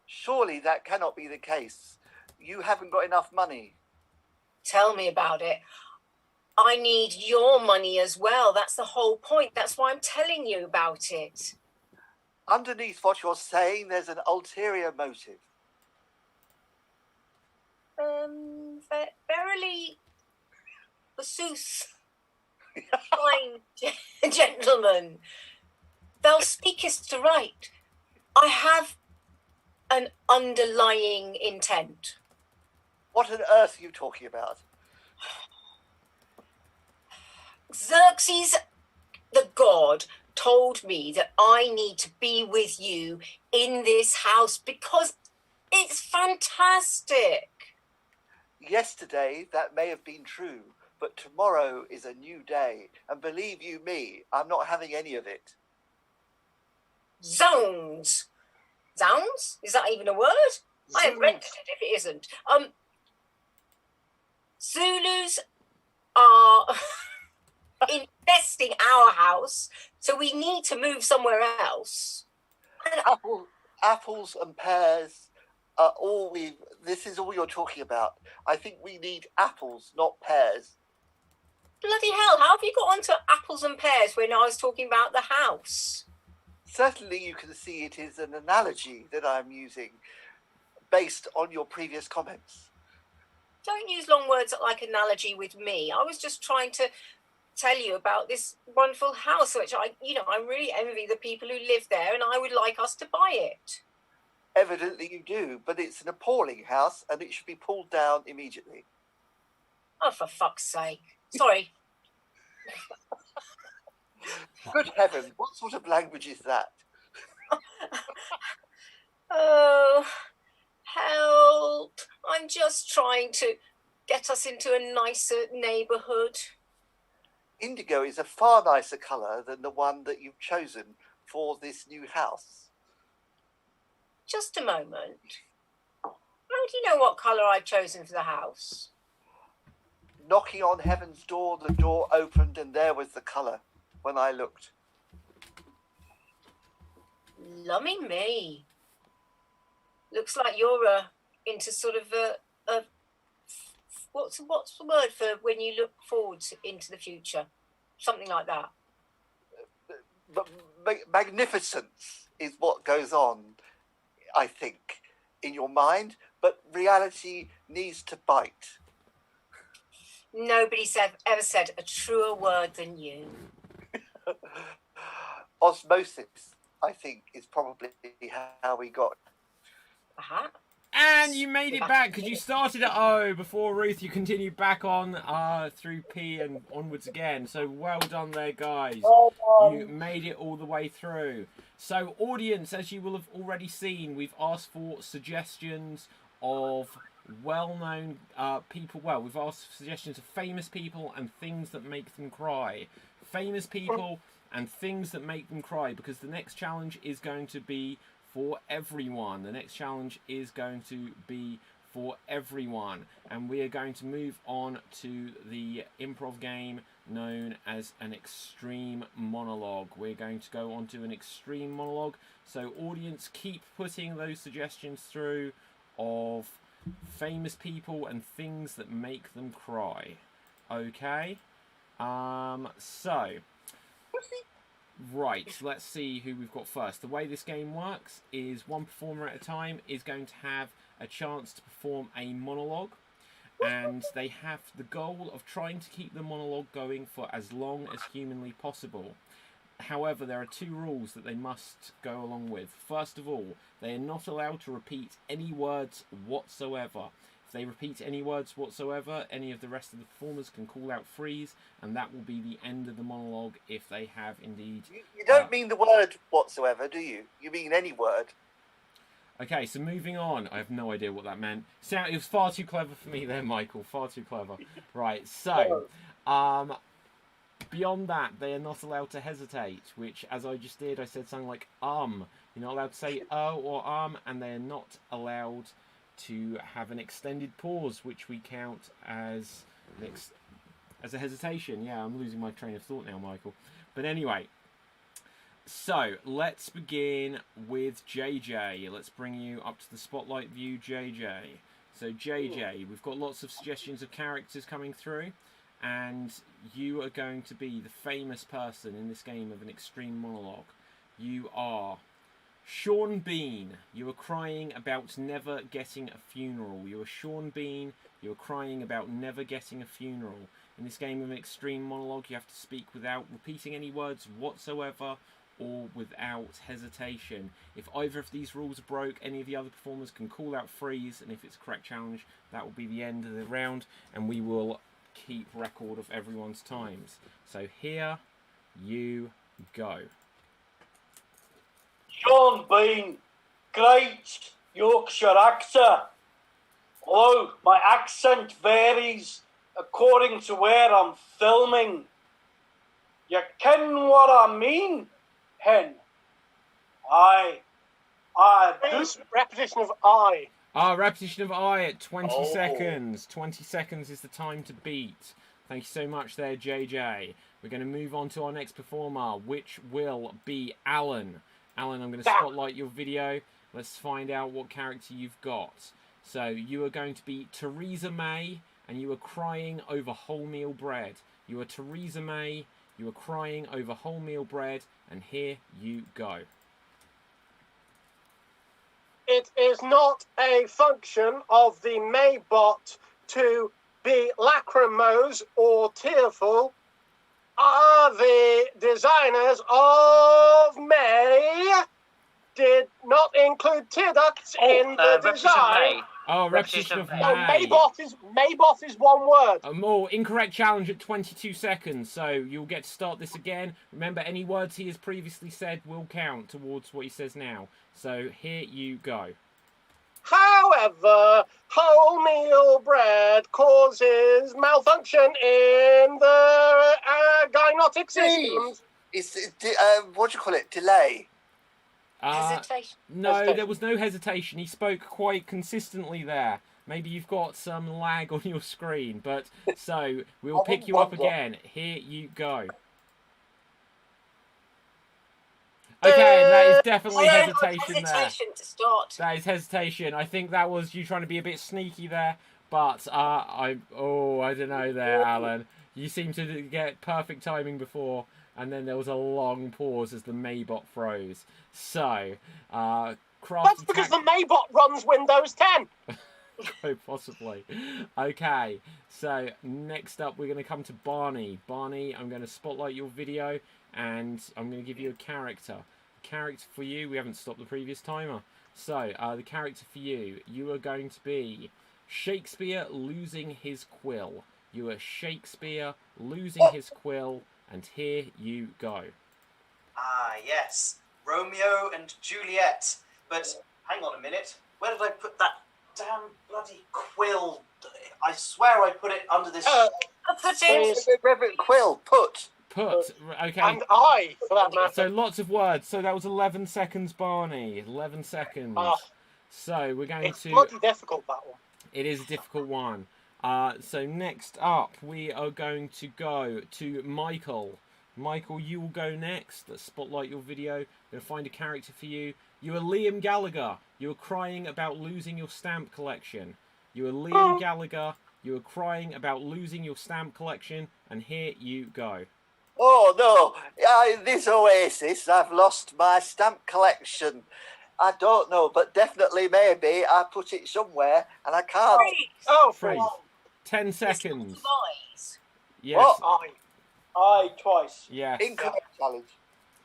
Speaker 8: Surely that cannot be the case. You haven't got enough money.
Speaker 7: Tell me about it. I need your money as well. That's the whole point. That's why I'm telling you about it.
Speaker 8: Underneath what you're saying, there's an ulterior motive.
Speaker 7: Verily, forsooth, fine gentlemen, thou speakest right. I have an underlying intent.
Speaker 8: What on earth are you talking about?
Speaker 7: Xerxes, the god, told me that I need to be with you in this house because it's fantastic.
Speaker 8: Yesterday, that may have been true, but tomorrow is a new day. And believe you me, I'm not having any of it.
Speaker 7: Zounds. Zounds? Is that even a word? I have rented it if it isn't. Zulus are infesting our house, so we need to move somewhere else.
Speaker 8: Apples and pears this is all you're talking about. I think we need apples, not pears.
Speaker 7: Bloody hell, how have you got onto apples and pears when I was talking about the house?
Speaker 8: Certainly you can see it is an analogy that I'm using based on your previous comments.
Speaker 7: Don't use long words like analogy with me. I was just trying to tell you about this wonderful house, which I really envy the people who live there, and I would like us to buy it.
Speaker 8: Evidently you do, but it's an appalling house and it should be pulled down immediately.
Speaker 7: Oh, for fuck's sake. Sorry.
Speaker 8: Good heaven, what sort of language is that?
Speaker 7: Oh, help. I'm just trying to get us into a nicer neighbourhood.
Speaker 8: Indigo is a far nicer colour than the one that you've chosen for this new house.
Speaker 7: Just a moment. How do you know what colour I've chosen for the house?
Speaker 8: Knocking on heaven's door, the door opened and there was the colour when I looked.
Speaker 7: Lummy me. Looks like you're into sort of a what's the word for when you look forward into the future? Something like that.
Speaker 8: But magnificence is what goes on, I think, in your mind, but reality needs to bite.
Speaker 7: Nobody's ever said a truer word than you.
Speaker 8: Osmosis, I think, is probably how we got.
Speaker 2: And you made it back because you started at O before Ruth. You continued back on through P and onwards again. So well done there, guys. You made it all the way through. So audience, as you will have already seen, we've asked for suggestions of well-known people. Well, we've asked suggestions of famous people and things that make them cry. Famous people and things that make them cry, because the next challenge is going to be for everyone. The next challenge is going to be for everyone, and we are going to move on to the improv game known as an extreme monologue. We're going to go on to an extreme monologue, so audience, keep putting those suggestions through of famous people and things that make them cry. Okay, so right, let's see who we've got first. The way this game works is one performer at a time is going to have a chance to perform a monologue, and they have the goal of trying to keep the monologue going for as long as humanly possible. However, there are two rules that they must go along with. First of all, they are not allowed to repeat any words whatsoever. If they repeat any words whatsoever, any of the rest of the performers can call out freeze, and that will be the end of the monologue if they have indeed...
Speaker 8: You don't mean the word whatsoever, do you? You mean any word.
Speaker 2: Okay, so moving on. I have no idea what that meant. So it was far too clever for me there, Michael. Far too clever. Right, so... beyond that, they are not allowed to hesitate, which, as I just did, I said something like, You're not allowed to say, or, and they're not allowed to have an extended pause, which we count as a hesitation. Yeah, I'm losing my train of thought now, Michael. But anyway, so let's begin with JJ. Let's bring you up to the spotlight view, JJ. So JJ, we've got lots of suggestions of characters coming through, and you are going to be the famous person in this game of an extreme monologue. You are Sean Bean. You are crying about never getting a funeral. You are Sean Bean. You are crying about never getting a funeral. In this game of an extreme monologue, you have to speak without repeating any words whatsoever or without hesitation. If either of these rules are broke, any of the other performers can call out freeze, and if it's a correct challenge, that will be the end of the round, and we will keep record of everyone's times. So here you go.
Speaker 9: Sean Bean, great Yorkshire actor. Although my accent varies according to where I'm filming. You ken what I mean, hen? I do.
Speaker 3: Repetition of I.
Speaker 2: Repetition of I at 20 seconds. 20 seconds is the time to beat. Thank you so much there, JJ. We're going to move on to our next performer, which will be Alan. Alan, I'm going to spotlight your video. Let's find out what character you've got. So you are going to be Theresa May, and you are crying over wholemeal bread. You are Theresa May, you are crying over wholemeal bread, and here you go.
Speaker 3: It is not a function of the Maybot to be lachrymose or tearful. Are the designers of May did not include tear ducts in the design?
Speaker 2: Repetition of May.
Speaker 3: Maybot is one word.
Speaker 2: A more incorrect challenge at 22 seconds, so you'll get to start this again. Remember, any words he has previously said will count towards what he says now. So here you go.
Speaker 3: However, wholemeal bread causes malfunction in the gynotic systems.
Speaker 8: What do you call it? Delay.
Speaker 7: Hesitation.
Speaker 2: No, there was no hesitation. He spoke quite consistently there. Maybe you've got some lag on your screen, but so we'll pick you up again. Here you go. Okay, that is definitely hesitation there.
Speaker 7: To start.
Speaker 2: That is hesitation. I think that was you trying to be a bit sneaky there, but I don't know there, Alan. You seem to get perfect timing before, and then there was a long pause as the Maybot froze. So,
Speaker 3: That's because the Maybot runs Windows 10.
Speaker 2: Quite possibly. Okay, so next up we're going to come to Barney. Barney, I'm going to spotlight your video, and I'm going to give you a character. The character for you, we haven't stopped the previous timer. So, the character for you, you are going to be Shakespeare losing his quill. You are Shakespeare losing his quill, and here you go.
Speaker 6: Yes. Romeo and Juliet. But hang on a minute. Where did I put that damn bloody quill? I swear I put it under this...
Speaker 8: Quill, put.
Speaker 2: Put. Okay.
Speaker 3: And I, for that matter.
Speaker 2: So lots of words. So that was 11 seconds, Barney. 11 seconds.
Speaker 3: Ah.
Speaker 2: So we're going
Speaker 3: It's
Speaker 2: to.
Speaker 3: bloody difficult, that one.
Speaker 2: It is a difficult one. So next up, we are going to go to Michael. Michael, you will go next. Let's spotlight your video. I'm going to find a character for you. You are Liam Gallagher. You are crying about losing your stamp collection. You are Liam Gallagher. You are crying about losing your stamp collection. And here you go.
Speaker 8: Oh no! This oasis, I've lost my stamp collection. I don't know, but definitely maybe I put it somewhere and I can't.
Speaker 3: Oh,
Speaker 2: Freeze.
Speaker 3: freeze.
Speaker 2: 10 seconds.
Speaker 7: Eyes.
Speaker 2: Yes.
Speaker 8: What?
Speaker 9: I twice.
Speaker 2: Yes.
Speaker 8: Incorrect challenge.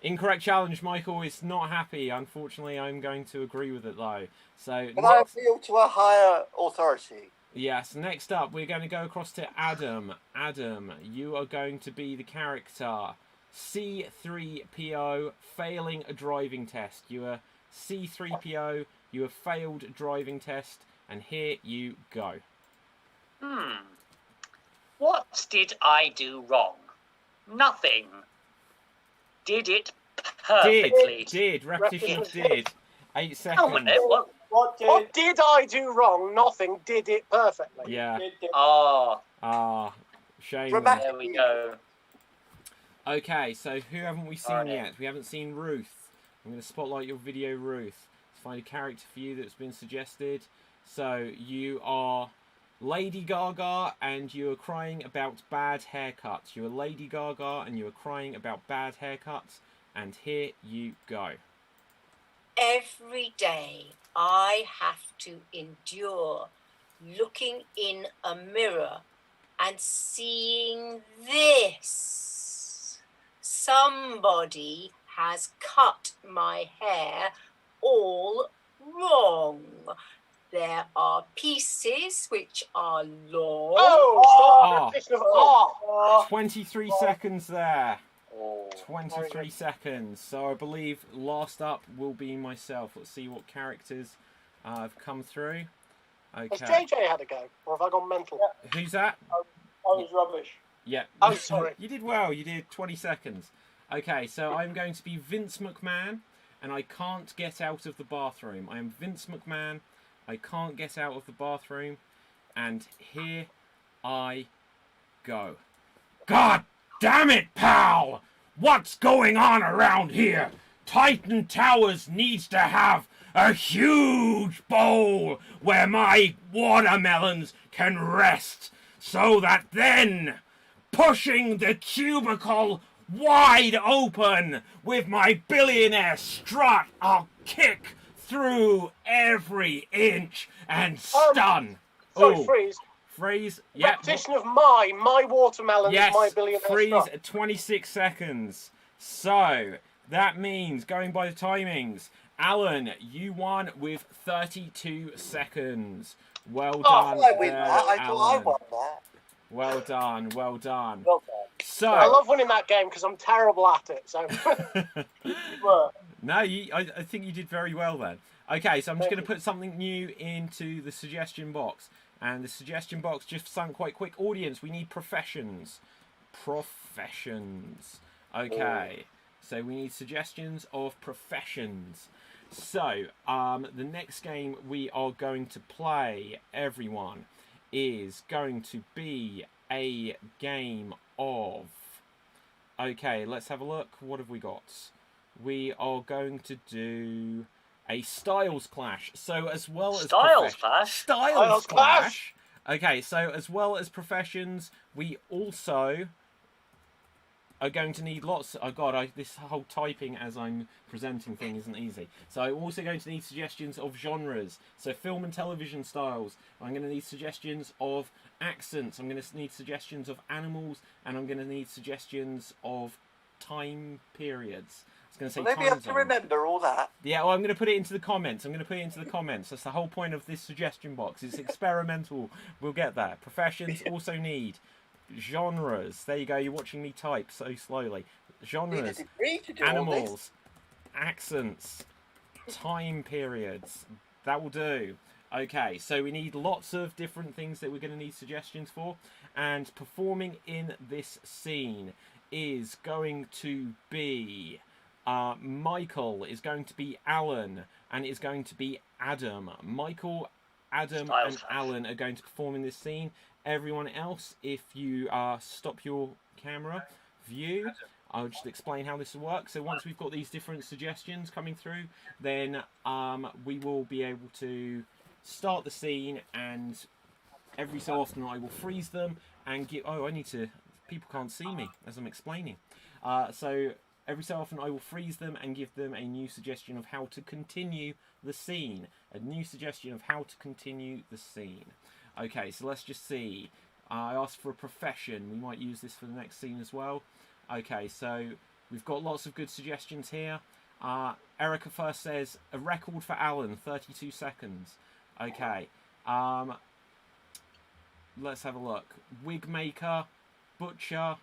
Speaker 2: Incorrect challenge. Michael is not happy. Unfortunately, I'm going to agree with it though. So
Speaker 8: Can I appeal to a higher authority?
Speaker 2: yes, next up we're going to go across to Adam. Adam, you are going to be the character C3PO failing a driving test. You are C3PO, you have failed a driving test, and here you go.
Speaker 4: What did I do wrong? Nothing. Did it perfectly.
Speaker 2: Did. Repetition of did. 8
Speaker 4: Oh,
Speaker 2: seconds.
Speaker 4: what?
Speaker 3: What did I do wrong? Nothing. Did it perfectly.
Speaker 2: Yeah.
Speaker 4: Oh,
Speaker 2: Shame.
Speaker 8: Dramatic.
Speaker 4: there we go.
Speaker 2: Okay, so who haven't we seen
Speaker 4: Darn it.
Speaker 2: yet? We haven't seen Ruth. I'm going to spotlight your video, Ruth. Let's find a character for you that's been suggested. So, you are Lady Gaga and you are crying about bad haircuts. You are Lady Gaga and you are crying about bad haircuts. And here you go.
Speaker 7: Every day I have to endure looking in a mirror and seeing this. Somebody has cut my hair all wrong. There are pieces which are long.
Speaker 3: Oh, repetition of R.
Speaker 2: 23 seconds there.
Speaker 4: Oh.
Speaker 2: 23 seconds. So I believe last up will be myself. Let's see what characters have come through.
Speaker 3: Has
Speaker 2: Okay.
Speaker 3: JJ had a go? Or have I gone mental?
Speaker 2: Who's that?
Speaker 9: I was rubbish.
Speaker 2: Yeah.
Speaker 3: Oh, sorry.
Speaker 2: You did well. You did 20 seconds. Okay, so I'm going to be Vince McMahon, and I can't get out of the bathroom. I am Vince McMahon. I can't get out of the bathroom, and here I go. God damn it, pal! What's going on around here? Titan Towers needs to have a huge bowl where my watermelons can rest, so that then, pushing the cubicle wide open with my billionaire strut, I'll kick through every inch and stun.
Speaker 3: Sorry,
Speaker 2: Oh,
Speaker 3: freeze.
Speaker 2: freeze. Yeah.
Speaker 3: Repetition of my watermelon
Speaker 2: Yes,
Speaker 3: is my billionaire
Speaker 2: freeze
Speaker 3: stuff.
Speaker 2: at 26 seconds. So, that means, going by the timings, Alan, you won with 32 seconds. Well done,
Speaker 8: I win
Speaker 2: there,
Speaker 8: that. I thought I
Speaker 2: Alan.
Speaker 8: won that.
Speaker 2: Well done, well done.
Speaker 8: Well done.
Speaker 2: So,
Speaker 3: I love winning that game because I'm terrible at it. So
Speaker 2: no, I think you did very well then. Okay, so I'm just going to put something new into the suggestion box. And the suggestion box, just for something quite quick. Audience, we need professions. Professions. Okay, so we need suggestions of professions. So, the next game we are going to play, everyone, is going to be a game of... Okay, let's have a look. What have we got? We are going to do a Styles Clash. So as well as
Speaker 4: Styles Clash?
Speaker 2: Styles Clash. Okay, so as well as professions, we also are going to need lots. Oh god, this whole typing as I'm presenting thing isn't easy. So I'm also going to need suggestions of genres. So film and television styles. I'm going to need suggestions of accents. I'm going to need suggestions of animals, and I'm going to need suggestions of time periods. I was going to say
Speaker 8: Maybe
Speaker 2: time
Speaker 8: you have to
Speaker 2: zones.
Speaker 8: remember all that.
Speaker 2: Yeah, well, I'm going to put it into the comments. That's the whole point of this suggestion box. It's experimental. We'll get there. Professions also need genres. There you go. You're watching me type so slowly.
Speaker 8: Need a
Speaker 2: Genres,
Speaker 8: degree to do all this.
Speaker 2: animals, accents, time periods. That will do. Okay, so we need lots of different things that we're going to need suggestions for. And performing in this scene is going to be Michael, is going to be Alan, and is going to be Adam. Michael, Adam,
Speaker 4: Style
Speaker 2: and
Speaker 4: clash.
Speaker 2: Alan are going to perform in this scene. Everyone else, if you stop your camera view, I'll just explain how this will work. So once we've got these different suggestions coming through, then we will be able to start the scene, and every so often I will freeze them and give... Oh, I need to... People can't see me as I'm explaining. So every so often I will freeze them and give them a new suggestion of how to continue the scene. A new suggestion of how to continue the scene. Okay, so let's just see. I asked for a profession. We might use this for the next scene as well. Okay, so we've got lots of good suggestions here. Erica first says, a record for Alan, 32 seconds. Okay, let's have a look. Wig maker, butcher,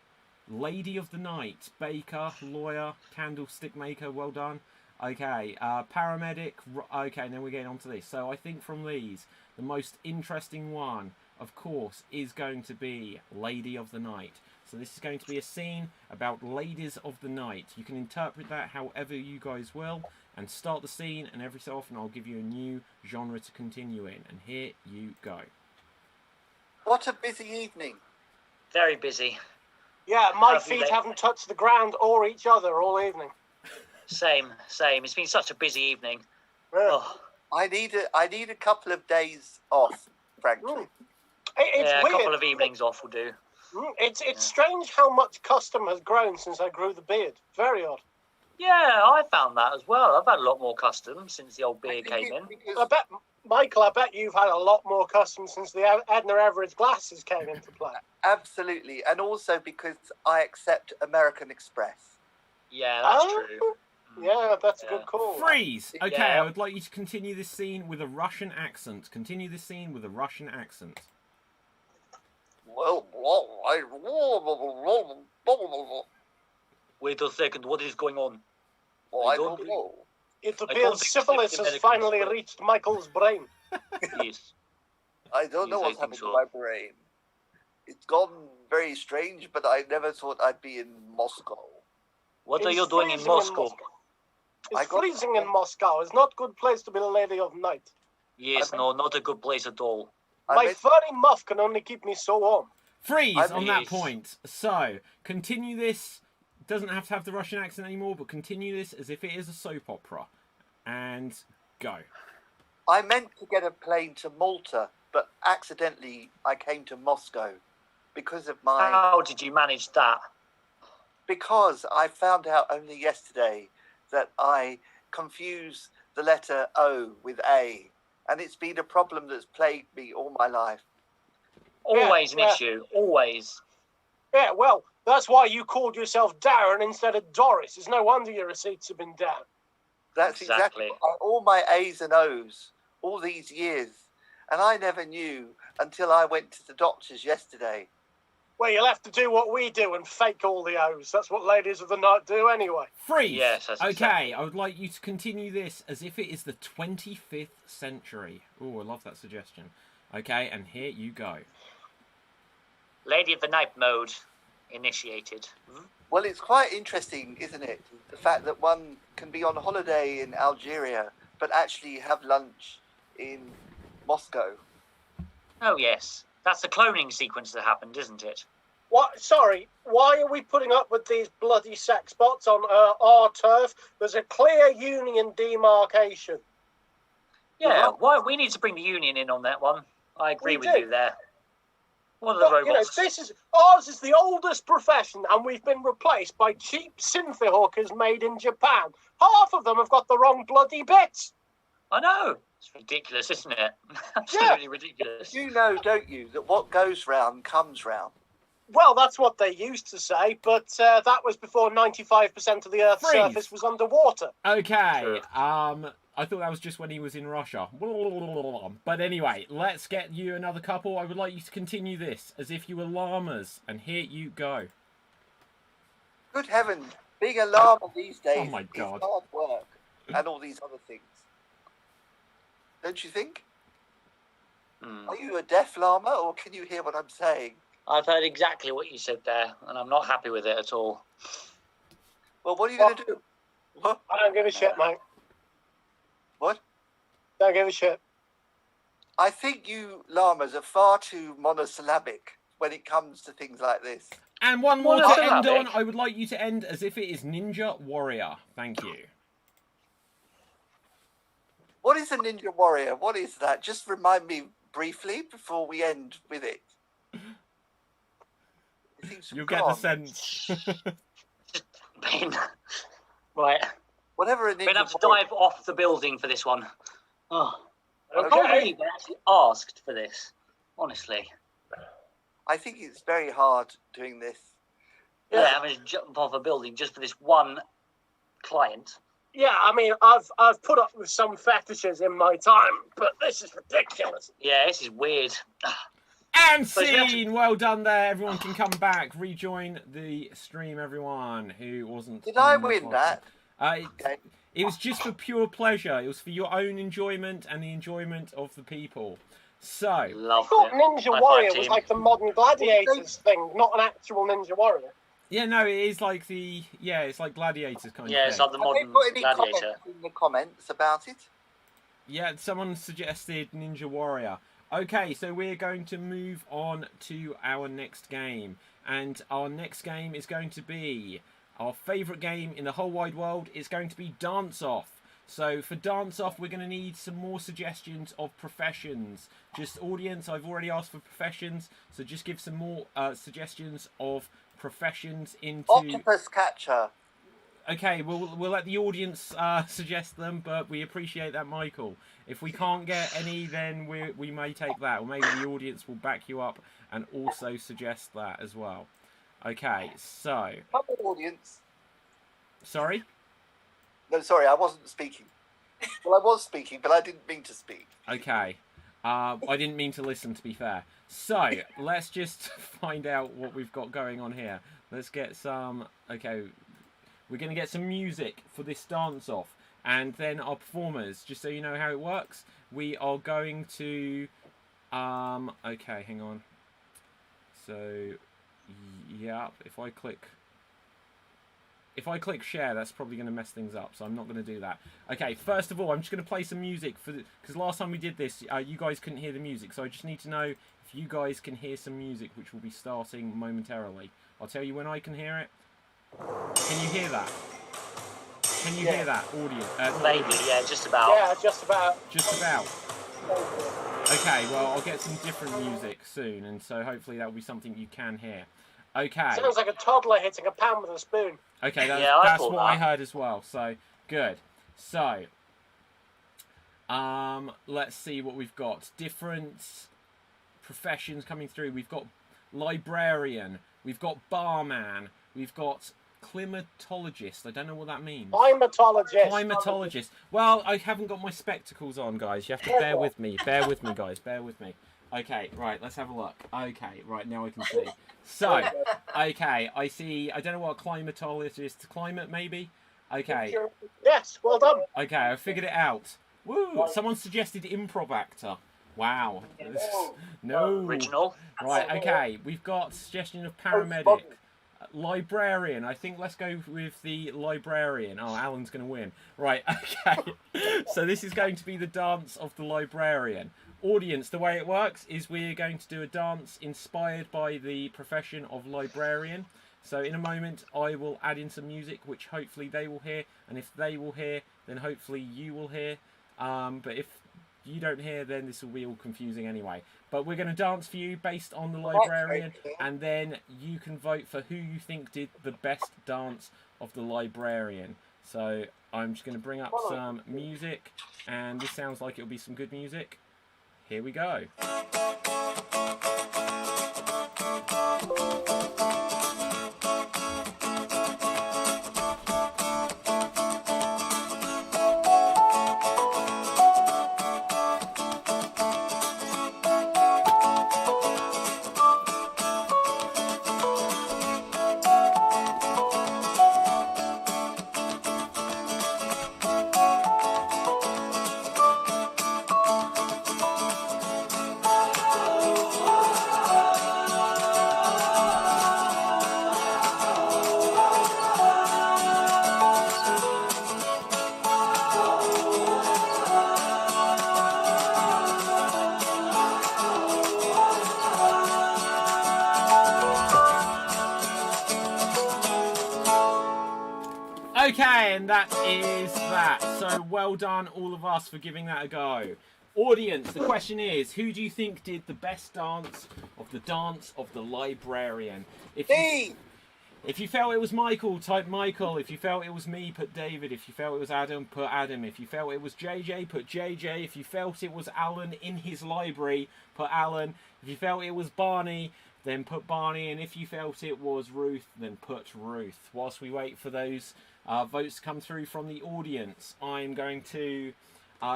Speaker 2: lady of the night, baker, lawyer, candlestick maker, well done. Okay, paramedic, okay, and then we're getting on to this. So I think from these, the most interesting one, of course, is going to be Lady of the Night. So this is going to be a scene about ladies of the night. You can interpret that however you guys will, and start the scene, and every so often I'll give you a new genre to continue in. And here you go.
Speaker 8: What a busy evening.
Speaker 4: Very busy.
Speaker 3: Yeah, my
Speaker 4: Have you
Speaker 3: feet
Speaker 4: laid-
Speaker 3: haven't touched the ground or each other all evening.
Speaker 4: Same. It's been such a busy evening.
Speaker 3: Yeah.
Speaker 4: Oh,
Speaker 8: I need a couple of days off, frankly.
Speaker 3: Mm. It's
Speaker 4: yeah, a
Speaker 3: weird.
Speaker 4: couple of evenings off will do.
Speaker 3: It's strange how much custom has grown since I grew the beard. Very odd.
Speaker 4: Yeah, I found that as well. I've had a lot more custom since the old
Speaker 8: I
Speaker 4: beard
Speaker 8: think
Speaker 4: came
Speaker 8: it's
Speaker 4: in.
Speaker 8: because-
Speaker 3: I bet, Michael, I bet you've had a lot more custom since the Edna Everett glasses came into play.
Speaker 8: Absolutely, and also because I accept American Express.
Speaker 4: Yeah, that's
Speaker 3: Oh,
Speaker 4: true.
Speaker 3: Yeah, that's a
Speaker 4: Yeah.
Speaker 3: good call.
Speaker 2: Freeze! Okay,
Speaker 4: Yeah.
Speaker 2: I would like you to continue this scene with a Russian accent. Continue this scene with a Russian accent.
Speaker 4: Wait a second, what is going on?
Speaker 8: I don't know.
Speaker 3: It
Speaker 4: don't
Speaker 3: appears
Speaker 4: accept
Speaker 3: syphilis has
Speaker 4: American
Speaker 3: finally
Speaker 4: Express.
Speaker 3: reached Michael's brain.
Speaker 4: Yes.
Speaker 8: I don't know
Speaker 4: Yes, I
Speaker 8: what's
Speaker 4: think
Speaker 8: happening
Speaker 4: so.
Speaker 8: to my brain. It's gone very strange, but I never thought I'd be in Moscow.
Speaker 4: What are
Speaker 3: It's
Speaker 4: you doing in
Speaker 3: freezing
Speaker 4: Moscow?
Speaker 3: It's
Speaker 8: I got-
Speaker 3: freezing in Moscow. It's not a good place to be a lady of night.
Speaker 4: Yes,
Speaker 8: I
Speaker 4: no, not a good place at all.
Speaker 8: I
Speaker 3: My
Speaker 8: meant-
Speaker 3: furry muff can only keep me so warm.
Speaker 2: Freeze
Speaker 8: I'm
Speaker 2: on that
Speaker 4: yes.
Speaker 2: point. So, continue this. Doesn't have to have the Russian accent anymore, but continue this as if it is a soap opera. And go.
Speaker 8: I meant to get a plane to Malta, but accidentally I came to Moscow because of my
Speaker 4: How did you manage that?
Speaker 8: because I found out only yesterday that I confuse the letter O with A, and it's been a problem that's plagued me all my life.
Speaker 4: Always an
Speaker 3: yeah.
Speaker 4: issue. Always.
Speaker 3: Yeah, well, that's why you called yourself Darren instead of Doris. It's no wonder your receipts have been down.
Speaker 8: That's exactly,
Speaker 4: Exactly.
Speaker 8: all my A's and O's all these years, and I never knew until I went to the doctors yesterday.
Speaker 3: Well, you'll have to do what we do and fake all the O's. That's what ladies of the night do anyway.
Speaker 2: Freeze!
Speaker 4: Yes, that's
Speaker 2: okay,
Speaker 4: exactly.
Speaker 2: I would like you to continue this as if it is the 25th century. Oh, I love that suggestion. Okay, and here you go.
Speaker 4: Lady of the Night mode initiated.
Speaker 8: Well, it's quite interesting, isn't it? The fact that one can be on holiday in Algeria, but actually have lunch in Moscow.
Speaker 4: Oh, yes. That's the cloning sequence that happened, isn't it?
Speaker 3: What? Sorry, why are we putting up with these bloody sex bots on our turf? There's a clear union demarcation.
Speaker 4: Yeah, why we need to bring the union in on that one. I agree
Speaker 3: We
Speaker 4: with
Speaker 3: do.
Speaker 4: you there. What are the
Speaker 3: But,
Speaker 4: robots?
Speaker 3: ours is the oldest profession, and we've been replaced by cheap synth hookers made in Japan. Half of them have got the wrong bloody bits.
Speaker 4: I know. It's ridiculous, isn't it? Absolutely ridiculous.
Speaker 8: You know, don't you, that what goes round comes round?
Speaker 3: Well, that's what they used to say, but that was before 95% of the Earth's
Speaker 2: Freeze.
Speaker 3: surface was underwater.
Speaker 2: Okay,
Speaker 4: Sure.
Speaker 2: I thought that was just when he was in Russia. But anyway, let's get you another couple. I would like you to continue this as if you were llamas, and here you go.
Speaker 8: Good heaven, being a llama these days
Speaker 2: Oh my God.
Speaker 8: is hard work, and all these other things. Don't you think?
Speaker 4: Hmm.
Speaker 8: Are you a deaf llama, or can you hear what I'm saying?
Speaker 4: I've heard exactly what you said there, and I'm not happy with it at all.
Speaker 8: Well, what are you going to do? What?
Speaker 3: I don't give a shit, mate.
Speaker 8: What?
Speaker 3: Don't give a shit.
Speaker 8: I think you llamas are far too monosyllabic when it comes to things like this.
Speaker 2: And one more to
Speaker 4: Monosyllabic?
Speaker 2: end on. I would like you to end as if it is Ninja Warrior. Thank you.
Speaker 8: What is a ninja warrior? What is that? Just remind me briefly before we end with it. It seems
Speaker 2: You'll get the
Speaker 8: gone.
Speaker 2: sense.
Speaker 4: Right.
Speaker 8: Whatever a
Speaker 4: We're going to
Speaker 8: ninja
Speaker 4: have to
Speaker 8: warrior.
Speaker 4: dive off the building for this one. Oh, I
Speaker 8: Okay.
Speaker 4: can't believe they actually asked for this. Honestly.
Speaker 8: I think it's very hard doing this.
Speaker 4: Yeah, having to jump off a building just for this one client.
Speaker 3: Yeah, I mean, I've put up with some fetishes in my time, but this is ridiculous.
Speaker 4: Yeah, this is weird.
Speaker 2: And
Speaker 4: So you have to-
Speaker 2: scene! Well done there. Everyone can come back. Rejoin the stream, everyone who wasn't.
Speaker 8: Did I
Speaker 2: on the
Speaker 8: win
Speaker 2: podcast.
Speaker 8: that? Okay.
Speaker 2: It was just for pure pleasure. It was for your own enjoyment and the enjoyment of the people. So,
Speaker 3: I
Speaker 4: Loved
Speaker 3: thought
Speaker 4: it.
Speaker 3: Ninja
Speaker 4: High
Speaker 3: Warrior
Speaker 4: five,
Speaker 3: was
Speaker 4: team.
Speaker 3: like the modern gladiators thing, not an actual Ninja Warrior.
Speaker 2: yeah, no, it is like it's like Gladiators kind
Speaker 4: Yeah,
Speaker 2: of
Speaker 4: it's
Speaker 2: thing.
Speaker 4: like the
Speaker 8: Have they
Speaker 4: modern
Speaker 8: put any
Speaker 4: gladiator.
Speaker 8: comments in the comments about it?
Speaker 2: Yeah, someone suggested Ninja Warrior. Okay, so we're going to move on to our next game. And our next game is going to be our favourite game in the whole wide world. It's going to be Dance Off. So for Dance Off, we're going to need some more suggestions of professions. Just audience, I've already asked for professions. So just give some more suggestions of professions into...
Speaker 8: Octopus catcher.
Speaker 2: Okay, we'll let the audience suggest them, but we appreciate that, Michael. If we can't get any, then we may take that, or maybe the audience will back you up and also suggest that as well. Okay, so
Speaker 8: Come on, audience.
Speaker 2: sorry.
Speaker 8: No, sorry, I wasn't speaking. Well, I was speaking, but I didn't mean to speak.
Speaker 2: Okay, I didn't mean to listen. To be fair, so let's just find out what we've got going on here. Let's get some. Okay. We're going to get some music for this dance off, and then our performers, just so you know how it works, we are going to okay, hang on. So yeah, if I click share, that's probably going to mess things up, so I'm not going to do that. Okay, first of all, I'm just going to play some music because last time we did this, you guys couldn't hear the music, so I just need to know if you guys can hear some music, which will be starting momentarily. I'll tell you when I can hear it. Can you hear that? Can you hear that audio?
Speaker 4: Maybe, yeah, just about.
Speaker 3: Yeah, just about.
Speaker 2: Just about. Okay, well, I'll get some different music soon, and so hopefully that will be something you can hear. Okay.
Speaker 3: Sounds like a toddler hitting a pan with a spoon.
Speaker 2: Okay, that's,
Speaker 4: Yeah, I
Speaker 2: that's
Speaker 4: thought
Speaker 2: what I
Speaker 4: that.
Speaker 2: heard as well. So good. So, let's see what we've got. Different professions coming through. We've got librarian. We've got barman. We've got climatologist. I don't know what that means.
Speaker 3: Climatologist.
Speaker 2: Climatologist. Well, I haven't got my spectacles on, guys. You have to bear with me. Bear with me, guys. Bear with me. Okay, right, let's have a look. Okay, right, now I can see. So, okay, I see, I don't know what a climatologist, climate maybe? Okay,
Speaker 3: Yes, well done.
Speaker 2: okay, I figured it out. Woo! Someone suggested improv actor. Wow. No.
Speaker 4: Original.
Speaker 2: Right, okay, we've got suggestion of paramedic. Librarian. I think let's go with the librarian. Oh, Alan's going to win. Right, okay. So this is going to be the dance of the librarian. Audience, the way it works is we're going to do a dance inspired by the profession of librarian. So in a moment I will add in some music which hopefully they will hear, and if they will hear then hopefully you will hear, but if you don't hear then this will be all confusing anyway. But we're going to dance for you based on the librarian, and then you can vote for who you think did the best dance of the librarian. So I'm just going to bring up some music, and this sounds like it'll be some good music. Here we go. Okay, and that is that. So well done, all of us, for giving that a go. Audience, the question is, who do you think did the best dance of the librarian? If you felt it was Michael, type Michael. If you felt it was me, put David. If you felt it was Adam, put Adam. If you felt it was JJ, put JJ. If you felt it was Alan in his library, put Alan. If you felt it was Barney, then put Barney. And if you felt it was Ruth, then put Ruth. Whilst we wait for those votes to come through from the audience, I'm going to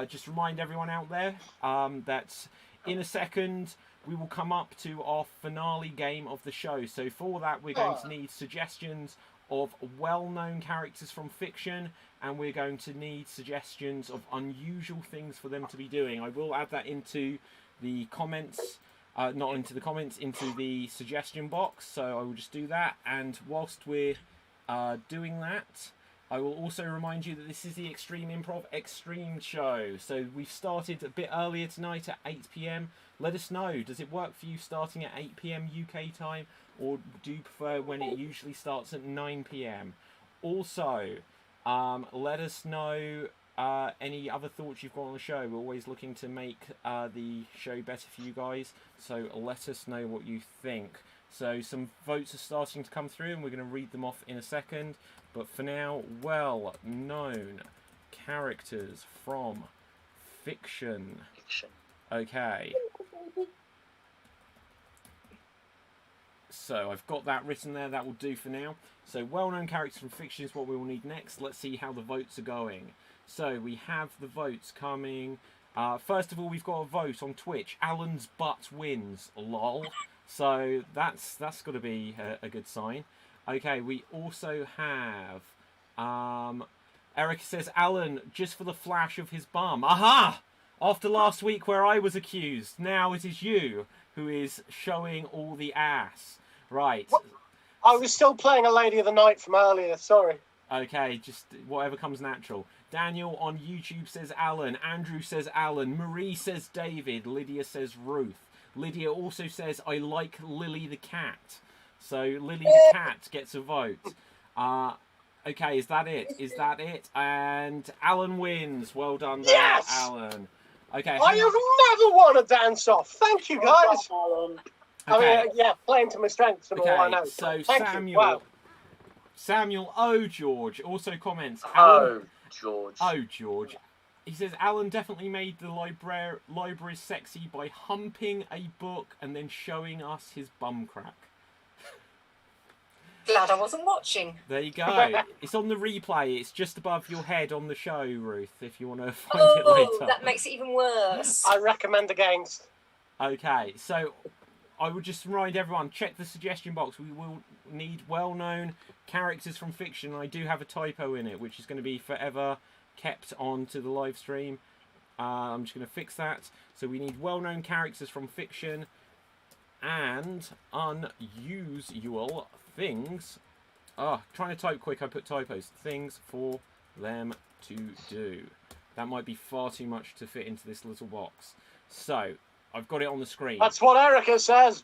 Speaker 2: just remind everyone out there that in a second we will come up to our finale game of the show. So for that, we're going to need suggestions of well-known characters from fiction, and we're going to need suggestions of unusual things for them to be doing. I will add that into the comments, not into the comments, into the suggestion box. So I will just do that, and whilst we're doing that, I will also remind you that this is the Extreme Improv XStreamed show. So we've started a bit earlier tonight at 8 PM. Let us know, does it work for you starting at 8 PM UK time, or do you prefer when it usually starts at 9 PM? Also, let us know any other thoughts you've got on the show. We're always looking to make the show better for you guys, so let us know what you think. So some votes are starting to come through, and we're going to read them off in a second. But for now, well-known characters from fiction. Okay. So I've got that written there. That will do for now. So well-known characters from fiction is what we will need next. Let's see how the votes are going. So we have the votes coming. First of all, we've got a vote on Twitch. Alan's butt wins. Lol. So that's got to be a good sign. Okay, we also have Erica says, Alan, just for the flash of his bum. Aha! After last week where I was accused, now it is you who is showing all the ass. Right.
Speaker 3: What? I was still playing a Lady of the Night from earlier, sorry.
Speaker 2: Okay, just whatever comes natural. Daniel on YouTube says Alan. Andrew says Alan. Marie says David. Lydia says Ruth. Lydia also says, I like Lily the cat. So Lily the cat gets a vote. Okay, is that it? Is that it? And Alan wins. Well done there,
Speaker 3: yes!
Speaker 2: Alan. Okay.
Speaker 3: I have never won a dance-off. Thank you, guys.
Speaker 9: Alan.
Speaker 2: Okay.
Speaker 3: I mean, yeah, playing to my strengths and all I know.
Speaker 2: So
Speaker 3: Thank
Speaker 2: Samuel,
Speaker 3: you. Wow.
Speaker 2: Samuel O. George also comments.
Speaker 4: Oh, George.
Speaker 2: Oh, George. He says, Alan definitely made the library sexy by humping a book and then showing us his bum crack.
Speaker 7: Glad I wasn't watching.
Speaker 2: There you go. It's on the replay. It's just above your head on the show, Ruth, if you want to find it later.
Speaker 7: Oh, that makes it even worse.
Speaker 3: I recommend against.
Speaker 2: Okay, so I would just remind everyone, check the suggestion box. We will need well-known characters from fiction. I do have a typo in it, which is going to be forever kept on to the live stream. I'm just going to fix that. So we need well-known characters from fiction and unusual things. Trying to type quick, I put typos. Things for them to do. That might be far too much to fit into this little box. So, I've got it on the screen.
Speaker 3: That's what Erica says.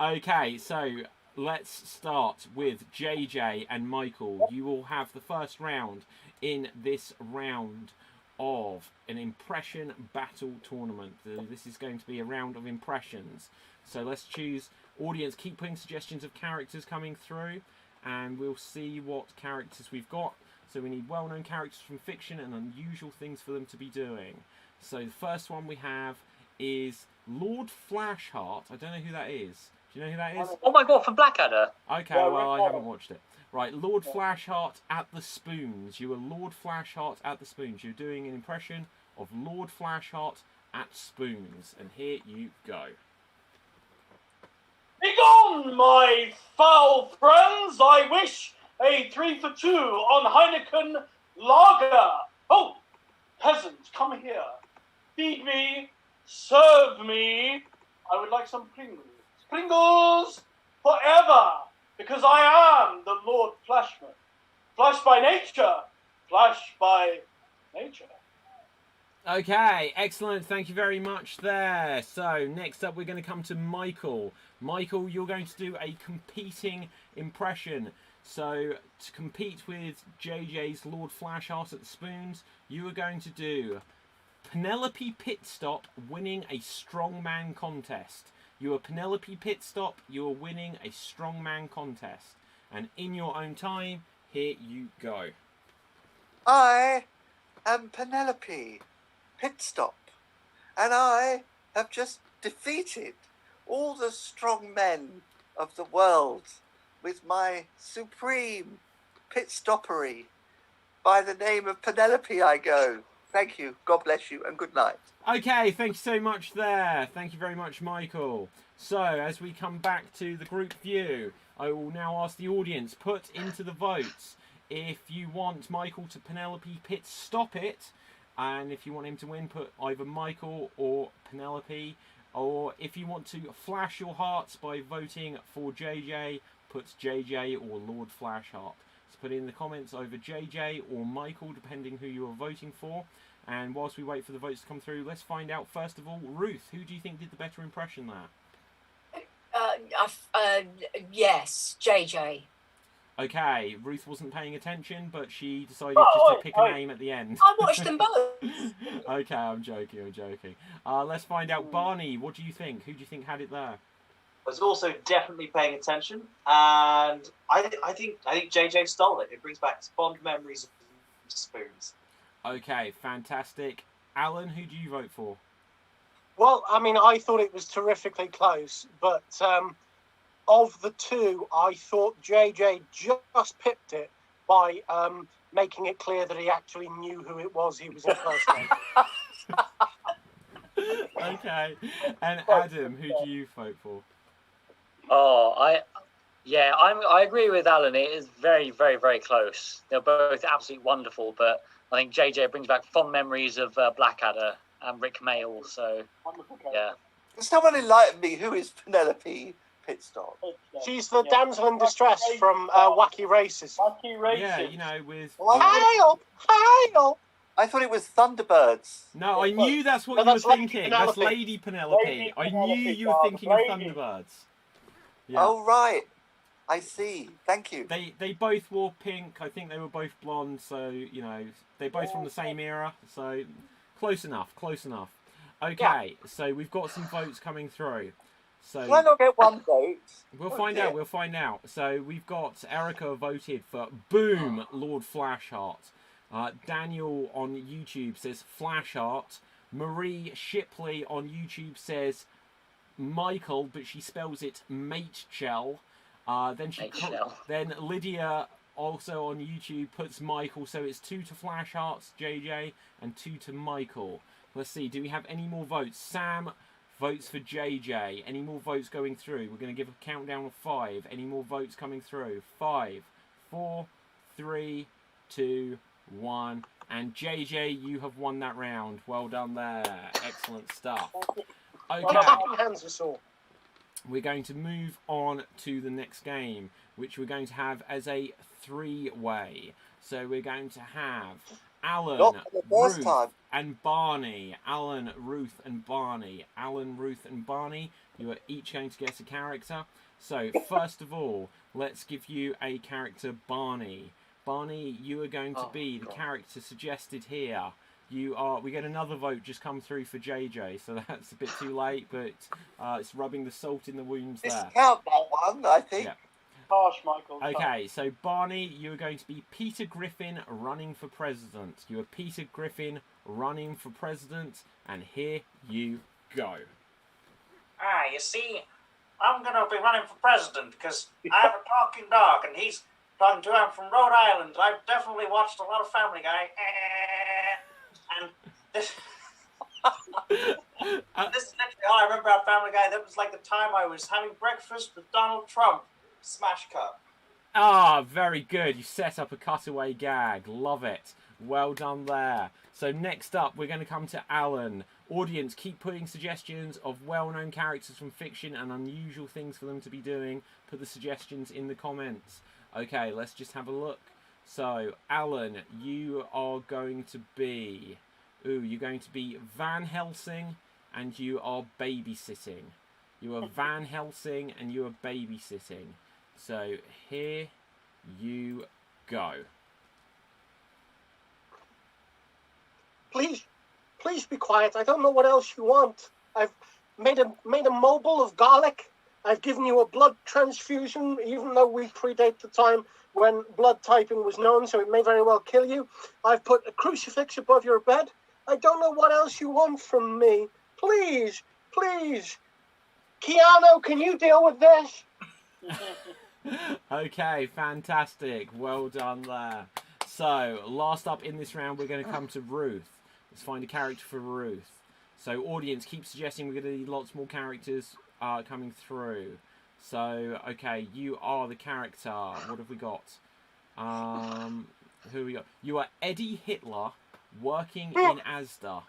Speaker 2: Okay, so let's start with JJ and Michael. You will have the first round in this round of an impression battle tournament. This is going to be a round of impressions. So let's choose. Audience, keep putting suggestions of characters coming through, and we'll see what characters we've got. So we need well-known characters from fiction and unusual things for them to be doing. So the first one we have is Lord Flashheart. I don't know who that is. Do you know who that is?
Speaker 4: Oh my god, from Blackadder.
Speaker 2: Okay, well, I haven't watched it. Right, Lord Flashheart at the Spoons. You are Lord Flashheart at the Spoons. You're doing an impression of Lord Flashheart at Spoons. And here you go.
Speaker 9: Begone, my foul friends! I wish a 3 for 2 on Heineken Lager. Oh, peasant, come here. Feed me, serve me. I would like some Pringles. Pringles forever, because I am the Lord Flashman. Flash by nature, flash by nature.
Speaker 2: Okay, excellent. Thank you very much there. So next up we're going to come to Michael. Michael, you're going to do a competing impression. So to compete with JJ's Lord Flashheart at the Spoons, you are going to do Penelope Pitstop winning a strongman contest. You are Penelope Pitstop, you are winning a strongman contest. And in your own time, here you go.
Speaker 8: I am Penelope Pitstop, and I have just defeated all the strong men of the world with my supreme pit stoppery. By the name of Penelope I go. Thank you, God bless you, and good night.
Speaker 2: Okay, thank you so much there. Thank you very much, Michael. So, as we come back to the group view, I will now ask the audience, put into the votes if you want Michael to Penelope Pit stop it, and if you want him to win, put either Michael or Penelope, or if you want to flash your hearts by voting for JJ, put JJ or Lord Flashheart. So put in the comments either JJ or Michael, depending who you are voting for. And whilst we wait for the votes to come through, let's find out first of all, Ruth, who do you think did the better impression there?
Speaker 7: Yes, JJ.
Speaker 2: Okay, Ruth wasn't paying attention, but she decided just to pick a name at the end.
Speaker 7: I watched them both.
Speaker 2: Okay, I'm joking. Let's find out, Barney, what do you think? Who do you think had it there?
Speaker 6: I was also definitely paying attention, and I think JJ stole it. It brings back fond memories of spoons.
Speaker 2: Okay, fantastic. Alan, who do you vote for?
Speaker 3: Well, I mean, I thought it was terrifically close, but of the two, I thought JJ just pipped it by making it clear that he actually knew who it was he was impersonating.
Speaker 2: Okay, and Adam, who do you vote for?
Speaker 4: Oh, I agree with Alan. It is very, very, very close. They're both absolutely wonderful, but I think JJ brings back fond memories of Blackadder and Rick Mayall. So, yeah.
Speaker 8: Can someone enlighten me? Who is Penelope Pitstop?
Speaker 3: She's the damsel in distress from Wacky Races.
Speaker 9: Wacky Races.
Speaker 2: Yeah, you know, with...
Speaker 3: Hail! Hail!
Speaker 8: I thought it was Thunderbirds.
Speaker 2: No, I knew that's what
Speaker 3: No,
Speaker 2: you were
Speaker 3: that's Lady
Speaker 2: thinking.
Speaker 3: Penelope.
Speaker 2: That's Lady Penelope.
Speaker 9: Lady
Speaker 2: I knew
Speaker 9: Penelope,
Speaker 2: you were thinking of
Speaker 9: lady.
Speaker 2: Thunderbirds. Yeah.
Speaker 8: Oh, right. I see. Thank you.
Speaker 2: They both wore pink. I think they were both blonde, so, you know, they're both from the same era. So, close enough. Okay, so we've got some votes coming through. So
Speaker 8: Can I not get one vote?
Speaker 2: We'll find out. So we've got Erica voted for Boom, Lord Flashheart. Daniel on YouTube says Flashheart. Marie Shipley on YouTube says Michael, but she spells it Matechel. Then Lydia also on YouTube puts Michael, so it's 2 to Flashhearts, JJ, and 2 to Michael. Let's see, do we have any more votes? Sam votes for JJ. Any more votes going through? We're going to give a countdown of 5. Any more votes coming through? 5, 4, 3, 2, 1. And JJ, you have won that round. Well done there. Excellent stuff. Okay. We're going to move on to the next game, which we're going to have as a 3-way. So we're going to have Alan, Ruth, and Barney. Alan, Ruth, and Barney. Alan, Ruth, and Barney. You are each going to get a character. So first of all, let's give you a character, Barney. Barney, you are going to be the character suggested here. We get another vote just come through for JJ, so that's a bit too late, but it's rubbing the salt in the wounds there.
Speaker 8: Discount that one, I think.
Speaker 2: Yeah.
Speaker 9: Harsh, Michael.
Speaker 2: Okay, so Barney, you're going to be Peter Griffin running for president. You are Peter Griffin running for president, and here you go.
Speaker 6: You see, I'm going to be running for president because I have a talking dog, and he's talking to him from Rhode Island. I've definitely watched a lot of Family Guy. And this is literally all I remember about Family Guy. That was like the time I was having breakfast with Donald Trump. Smash cut.
Speaker 2: Ah, very good. You set up a cutaway gag. Love it. Well done there. So next up, we're going to come to Alan. Audience, keep putting suggestions of well-known characters from fiction and unusual things for them to be doing. Put the suggestions in the comments. Okay, let's just have a look. So, Alan, you are going to be... you're going to be Van Helsing, and you are babysitting. you are Van Helsing, and you are babysitting. So here you go.
Speaker 3: Please be quiet. I don't know what else you want. I've made a mobile of garlic. I've given you a blood transfusion, even though we predate the time when blood typing was known, so it may very well kill you. I've put a crucifix above your bed. I don't know what else you want from me. Please. Keanu, can you deal with this?
Speaker 2: Okay, fantastic. Well done there. So, last up in this round, we're going to come to Ruth. Let's find a character for Ruth. So, audience, keep suggesting we're going to need lots more characters coming through. So, okay, you are the character. What have we got? Who we got? You are Eddie Hitler working in Asda.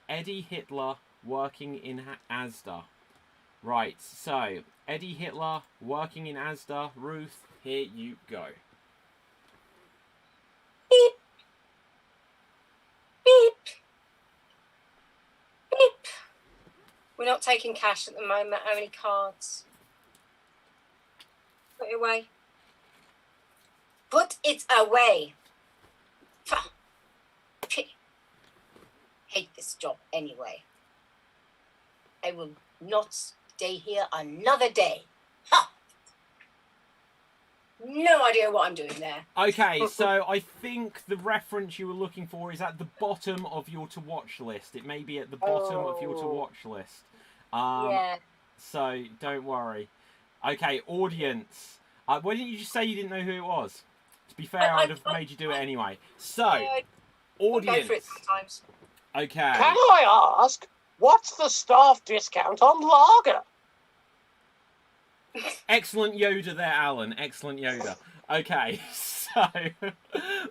Speaker 2: Eddie Hitler working in Asda. Right, so, Eddie Hitler working in Asda. Ruth, here you go.
Speaker 7: Beep. Beep. Beep. We're not taking cash at the moment, only cards. Put it away. Put it away. Hate this job anyway. I will not stay here another day. Ha! No idea what I'm doing there.
Speaker 2: Okay, so I think the reference you were looking for is at the bottom of your to watch list. It may be at the bottom of your to watch list.
Speaker 7: Yeah.
Speaker 2: So don't worry. Okay, audience. Why didn't you just say you didn't know who it was? To be fair, I'd have made you do it anyway. So, audience.
Speaker 7: Go for it sometimes.
Speaker 2: Okay.
Speaker 3: Can I ask, what's the staff discount on lager?
Speaker 2: Excellent Yoda there, Alan. Excellent Yoda. Okay, so,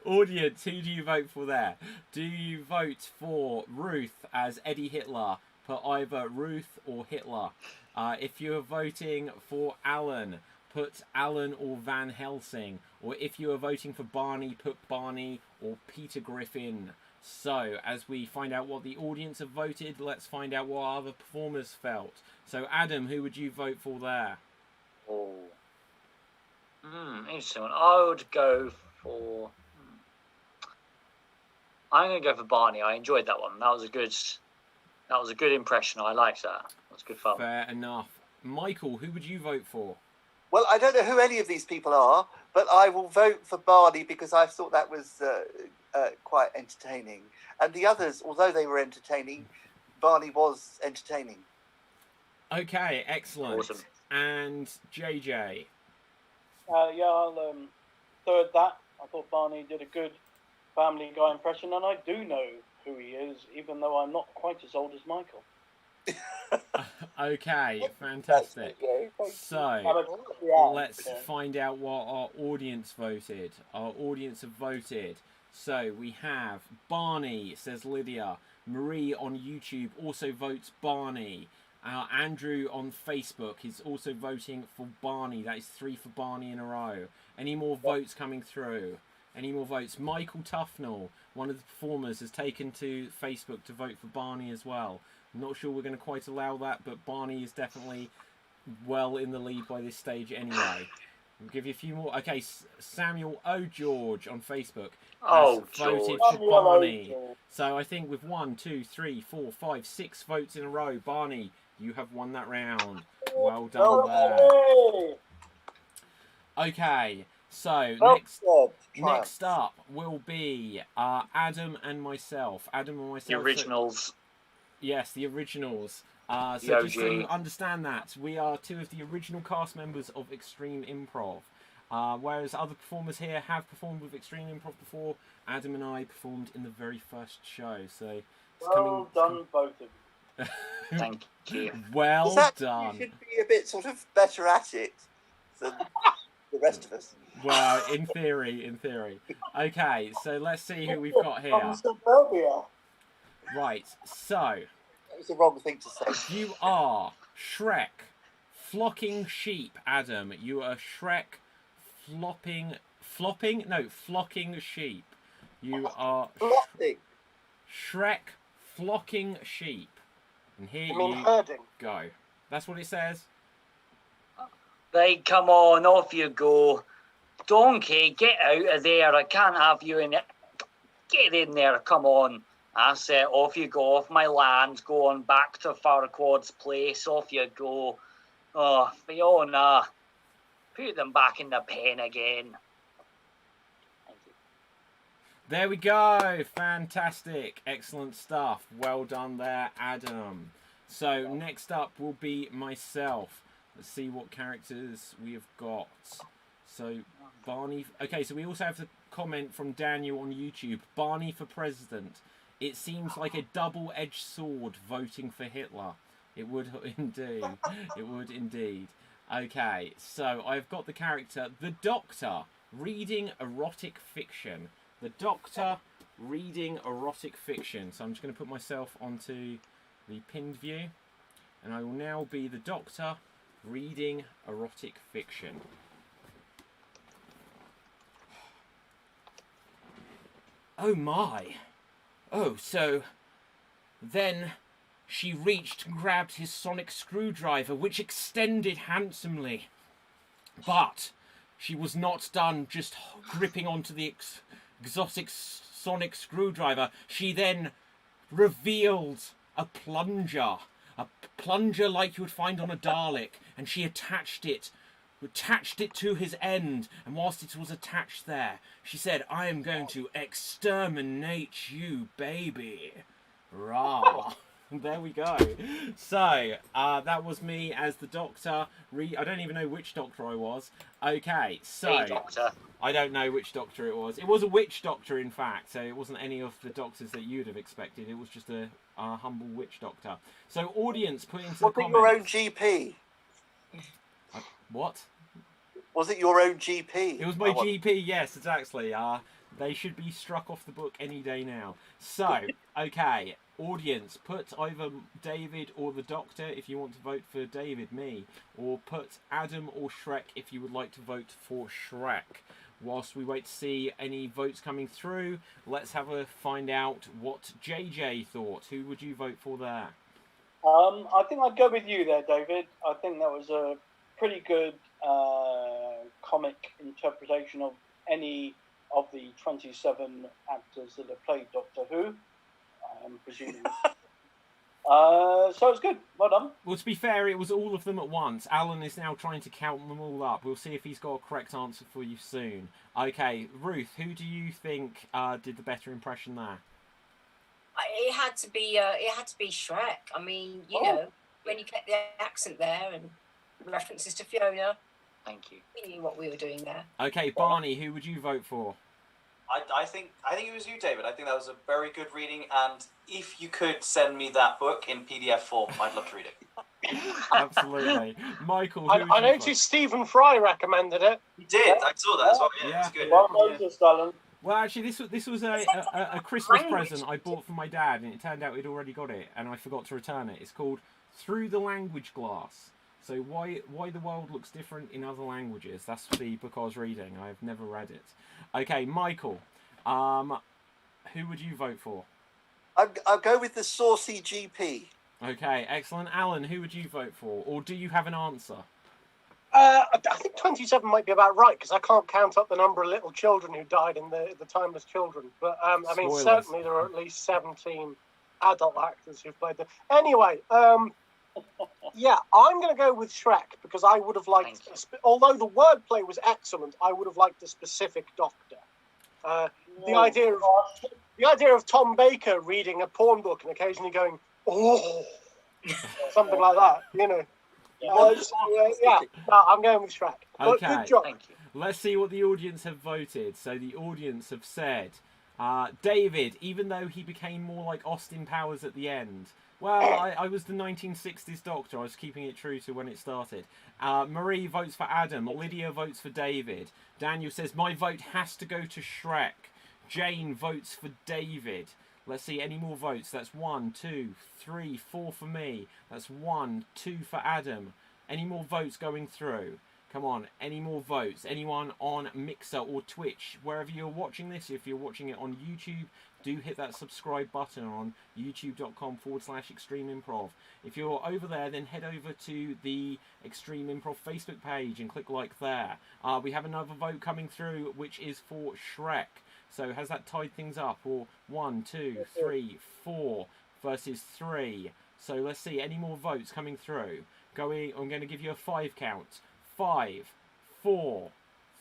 Speaker 2: audience, who do you vote for there? Do you vote for Ruth as Eddie Hitler? Put either Ruth or Hitler. If you're voting for Alan, put Alan or Van Helsing. Or if you are voting for Barney, put Barney or Peter Griffin. So, as we find out what the audience have voted, let's find out what other performers felt. So, Adam, who would you vote for there?
Speaker 4: Oh. Interesting one. I would go for... I'm going to go for Barney. I enjoyed that one. That was a good impression. I liked that. That was good fun.
Speaker 2: Fair enough. Michael, who would you vote for?
Speaker 8: Well, I don't know who any of these people are, but I will vote for Barney because I thought that was quite entertaining. And the others, although they were entertaining, Barney was entertaining.
Speaker 2: Okay, excellent.
Speaker 4: Awesome.
Speaker 2: And JJ?
Speaker 9: Yeah, I'll third that. I thought Barney did a good Family Guy impression, and I do know who he is, even though I'm not quite as old as Michael.
Speaker 2: Okay, fantastic. So, let's find out what our audience voted. Our audience have voted. So, we have Barney, says Lydia. Marie on YouTube also votes Barney. Andrew on Facebook is also voting for Barney. That is 3 for Barney in a row. Any more votes coming through? Any more votes? Michael Tufnell, one of the performers, has taken to Facebook to vote for Barney as well. I'm not sure we're going to quite allow that, but Barney is definitely well in the lead by this stage anyway. We'll give you a few more. Okay, Samuel O'George on Facebook has voted for Barney. So I think with 1, 2, 3, 4, 5, 6 votes in a row, Barney, you have won that round. Well done there. Okay, so next up will be Adam and myself.
Speaker 4: The originals.
Speaker 2: Yes, the originals. So just to understand that, we are 2 of the original cast members of Extreme Improv. Whereas other performers here have performed with Extreme Improv before, Adam and I performed in the very first show. So
Speaker 9: well done, both of you.
Speaker 4: Thank you.
Speaker 2: Well done.
Speaker 8: You should be a bit sort of better at it than the rest of us.
Speaker 2: Well, in theory. Okay, so let's see who we've got here. Right, so...
Speaker 8: That was the wrong thing to say.
Speaker 2: You are Shrek, flocking sheep, Adam. You are Shrek, flocking sheep. You are Shrek, flocking sheep. And here you
Speaker 3: herding?
Speaker 2: go. That's what it says.
Speaker 4: Right, come on, off you go. Donkey, get out of there. I can't have you in it. Get in there, come on. That's it, off you go, off my land, go on back to Farquaad's place, off you go. Oh, Fiona, put them back in the pen again. Thank you.
Speaker 2: There we go. Fantastic. Excellent stuff. Well done there, Adam. So next up will be myself. Let's see what characters we have got. So Barney. Okay, so we also have the comment from Daniel on YouTube. Barney for president. It seems like a double-edged sword voting for Hitler. It would indeed. It would indeed. Okay, so I've got the character, the Doctor, reading erotic fiction. The Doctor reading erotic fiction. So I'm just going to put myself onto the pinned view. And I will now be the Doctor reading erotic fiction. Oh my. Oh, so then she reached and grabbed his sonic screwdriver, which extended handsomely. But she was not done just gripping onto the exotic sonic screwdriver. She then revealed a plunger like you would find on a Dalek, and she attached it to his end, and whilst it was attached there, she said, "I am going to exterminate you, baby." Rah. There we go. So, that was me as the Doctor. I don't even know which Doctor I was. Okay, so...
Speaker 4: Hey, Doctor.
Speaker 2: I don't know which Doctor it was. It was a witch Doctor, in fact, so it wasn't any of the Doctors that you'd have expected. It was just a humble witch Doctor. So, audience, put into the comments...
Speaker 8: your own GP?
Speaker 2: What?
Speaker 8: Was it your own GP?
Speaker 2: It was my GP, yes, exactly. They should be struck off the book any day now. So, okay, audience, put either David or the Doctor if you want to vote for David, me, or put Adam or Shrek if you would like to vote for Shrek. Whilst we wait to see any votes coming through, let's find out what JJ thought. Who would you vote for there?
Speaker 9: I think I'd go with you there, David. I think that was a pretty good comic interpretation of any of the 27 actors that have played Doctor Who. I'm presuming. So it's good. Well done.
Speaker 2: Well, to be fair, it was all of them at once. Alan is now trying to count them all up. We'll see if he's got a correct answer for you soon. Okay, Ruth, who do you think did the better impression there?
Speaker 7: It had to be Shrek. I mean, you know, when you get the accent there and references to Fiona.
Speaker 4: Thank you.
Speaker 7: We knew what we were doing there.
Speaker 2: Okay, Barney, who would you vote for?
Speaker 6: I think it was you, David. I think that was a very good reading, and if you could send me that book in PDF form, I'd love to read it.
Speaker 2: Absolutely. Michael, who
Speaker 3: I noticed Stephen Fry recommended it.
Speaker 6: He did. I saw that as well. Yeah, it's good.
Speaker 9: Well noticed, Alan.
Speaker 2: Well, actually, this was a Christmas present I bought for my dad, and it turned out he'd already got it, and I forgot to return it. It's called Through the Language Glass. So why the world looks different in other languages. That's the book I was reading. I've never read it. Okay, Michael, who would you vote for?
Speaker 8: I'll go with the saucy GP.
Speaker 2: Okay, excellent. Alan, who would you vote for? Or do you have an answer?
Speaker 3: I think 27 might be about right, because I can't count up the number of little children who died in the Timeless Children. But, I mean,
Speaker 2: Spoilers.
Speaker 3: certainly there are at least 17 adult actors who've played them. Anyway, yeah, I'm going to go with Shrek, because I would have liked, although the wordplay was excellent, I would have liked a specific Doctor. The idea of Tom Baker reading a porn book and occasionally going, "Oh," something like that, you know. Yeah, no, I'm going with Shrek. But
Speaker 2: Okay.
Speaker 3: good job.
Speaker 4: Thank you.
Speaker 2: Let's see what the audience have voted. So the audience have said, David, even though he became more like Austin Powers at the end. Well, I was the 1960s Doctor. I was keeping it true to when it started. Marie votes for Adam. Lydia votes for David. Daniel says, my vote has to go to Shrek. Jane votes for David. Let's see, any more votes? That's 1, 2, 3, 4 for me. That's 1, 2 for Adam. Any more votes going through? Come on, any more votes? Anyone on Mixer or Twitch, wherever you're watching this, if you're watching it on YouTube, do hit that subscribe button on youtube.com/Extreme Improv. If you're over there, then head over to the Extreme Improv Facebook page and click like there. We have another vote coming through, which is for Shrek. So has that tied things up? Or 1, 2, 3, 4 versus 3. So let's see, any more votes coming through? I'm going to give you a 5 count. 5, 4,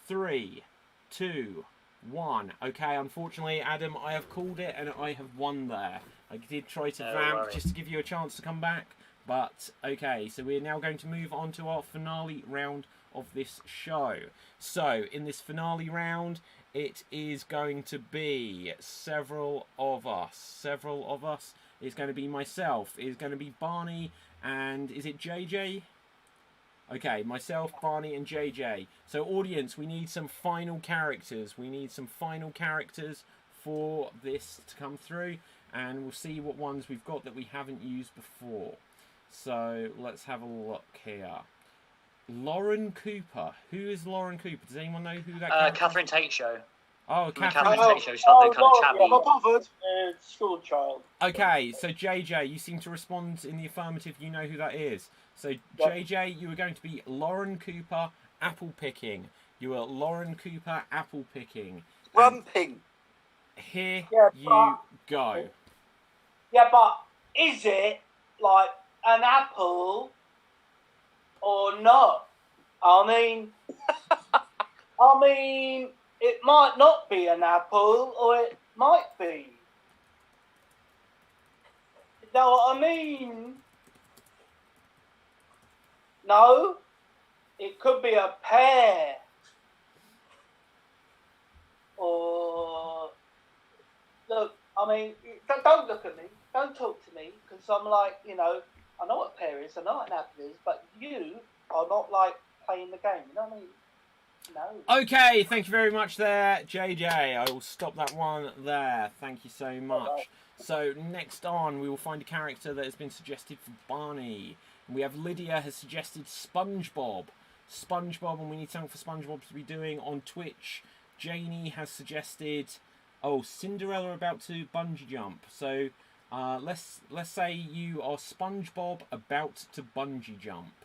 Speaker 2: 3, 2, 1. Okay, unfortunately, Adam, I have called it and I have won there. I did try to vamp just to give you a chance to come back, but okay, so we're now going to move on to our finale round of this show. So, in this finale round, it is going to be several of us. It's going to be myself, it's going to be Barney, and is it JJ? Okay, myself, Barney, and JJ. So, audience, we need some final characters. We need some final characters for this to come through, and we'll see what ones we've got that we haven't used before. So, let's have a look here. Lauren Cooper. Who is Lauren Cooper? Does anyone know who that character is?
Speaker 4: Catherine Tate Show.
Speaker 2: Oh,
Speaker 4: Catherine
Speaker 2: Catherine.
Speaker 4: Tate Show. She's got the kind of chatty.
Speaker 3: Not bothered.
Speaker 9: School child.
Speaker 2: Okay, so JJ, you seem to respond in the affirmative. You know who that is. So JJ, you were going to be Lauren Cooper, apple picking. You were Lauren Cooper, apple picking.
Speaker 8: Rumping.
Speaker 2: Here
Speaker 9: Yeah,
Speaker 2: you go.
Speaker 9: Yeah, but is it like an apple or not? I mean, it might not be an apple, or it might be. You know what I mean? No, it could be a pear. Or, look, I mean, don't look at me. Don't talk to me, because I'm like, I know what a pear is, I know what an apple is, but you are not like playing the game, you know what I mean? No.
Speaker 2: Okay, thank you very much there, JJ. I will stop that one there. Thank you so much. So, next on, we will find a character that has been suggested for Barney. We have Lydia has suggested SpongeBob. And we need something for SpongeBob to be doing on Twitch. Janie has suggested, Cinderella about to bungee jump. So, let's say you are SpongeBob about to bungee jump.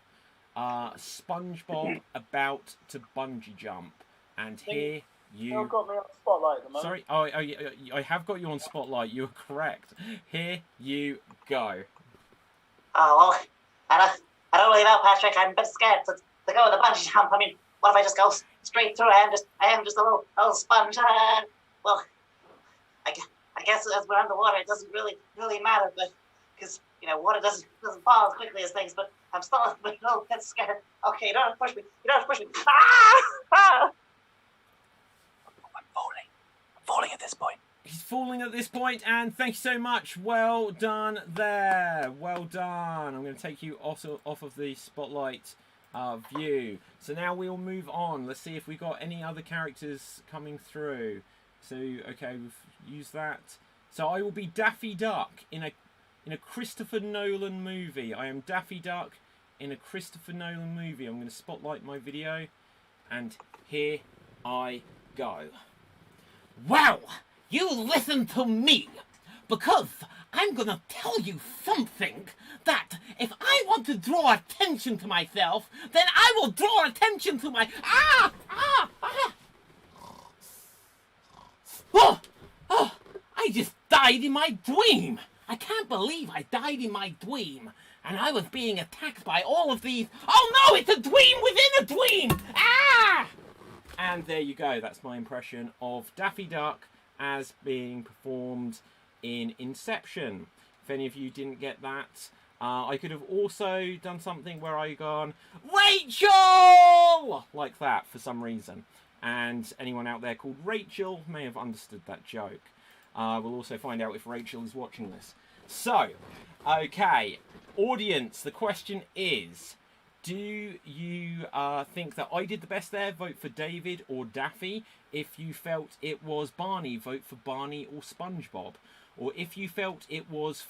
Speaker 2: SpongeBob about to bungee jump, and here you
Speaker 9: got me on Spotlight at the moment.
Speaker 2: Sorry, I have got you on Spotlight. You're correct. Here you go.
Speaker 10: Oh, well, I don't really know, Patrick. I'm a bit scared to go with the bungee jump. I mean, what if I just go straight through? I am just a little sponge. Well, I guess as we're underwater, it doesn't really matter, but because water doesn't fall as quickly as things. But I'm still a little bit scared. Okay, you don't have to push me. Ah!
Speaker 6: I'm falling at this point.
Speaker 2: He's falling at this point, and thank you so much. Well done there. Well done. I'm going to take you also off of the Spotlight view. So now we'll move on. Let's see if we got any other characters coming through. So, okay, we've used that. So I will be Daffy Duck in a Christopher Nolan movie. I am Daffy Duck in a Christopher Nolan movie. I'm going to spotlight my video, and here I go.
Speaker 11: Well, you listen to me, because I'm going to tell you something that if I want to draw attention to myself, then I will draw attention to my... I just died in my dream. I can't believe I died in my dream. And I was being attacked by all of these... Oh no, it's a dream within a dream! Ah!
Speaker 2: And there you go. That's my impression of Daffy Duck as being performed in Inception. If any of you didn't get that, I could have also done something where I gone, Rachel! Like that for some reason. And anyone out there called Rachel may have understood that joke. We'll also find out if Rachel is watching this. So, okay, audience, the question is, do you think that I did the best there? Vote for David or Daffy. If you felt it was Barney, vote for Barney or SpongeBob. Or if you felt it was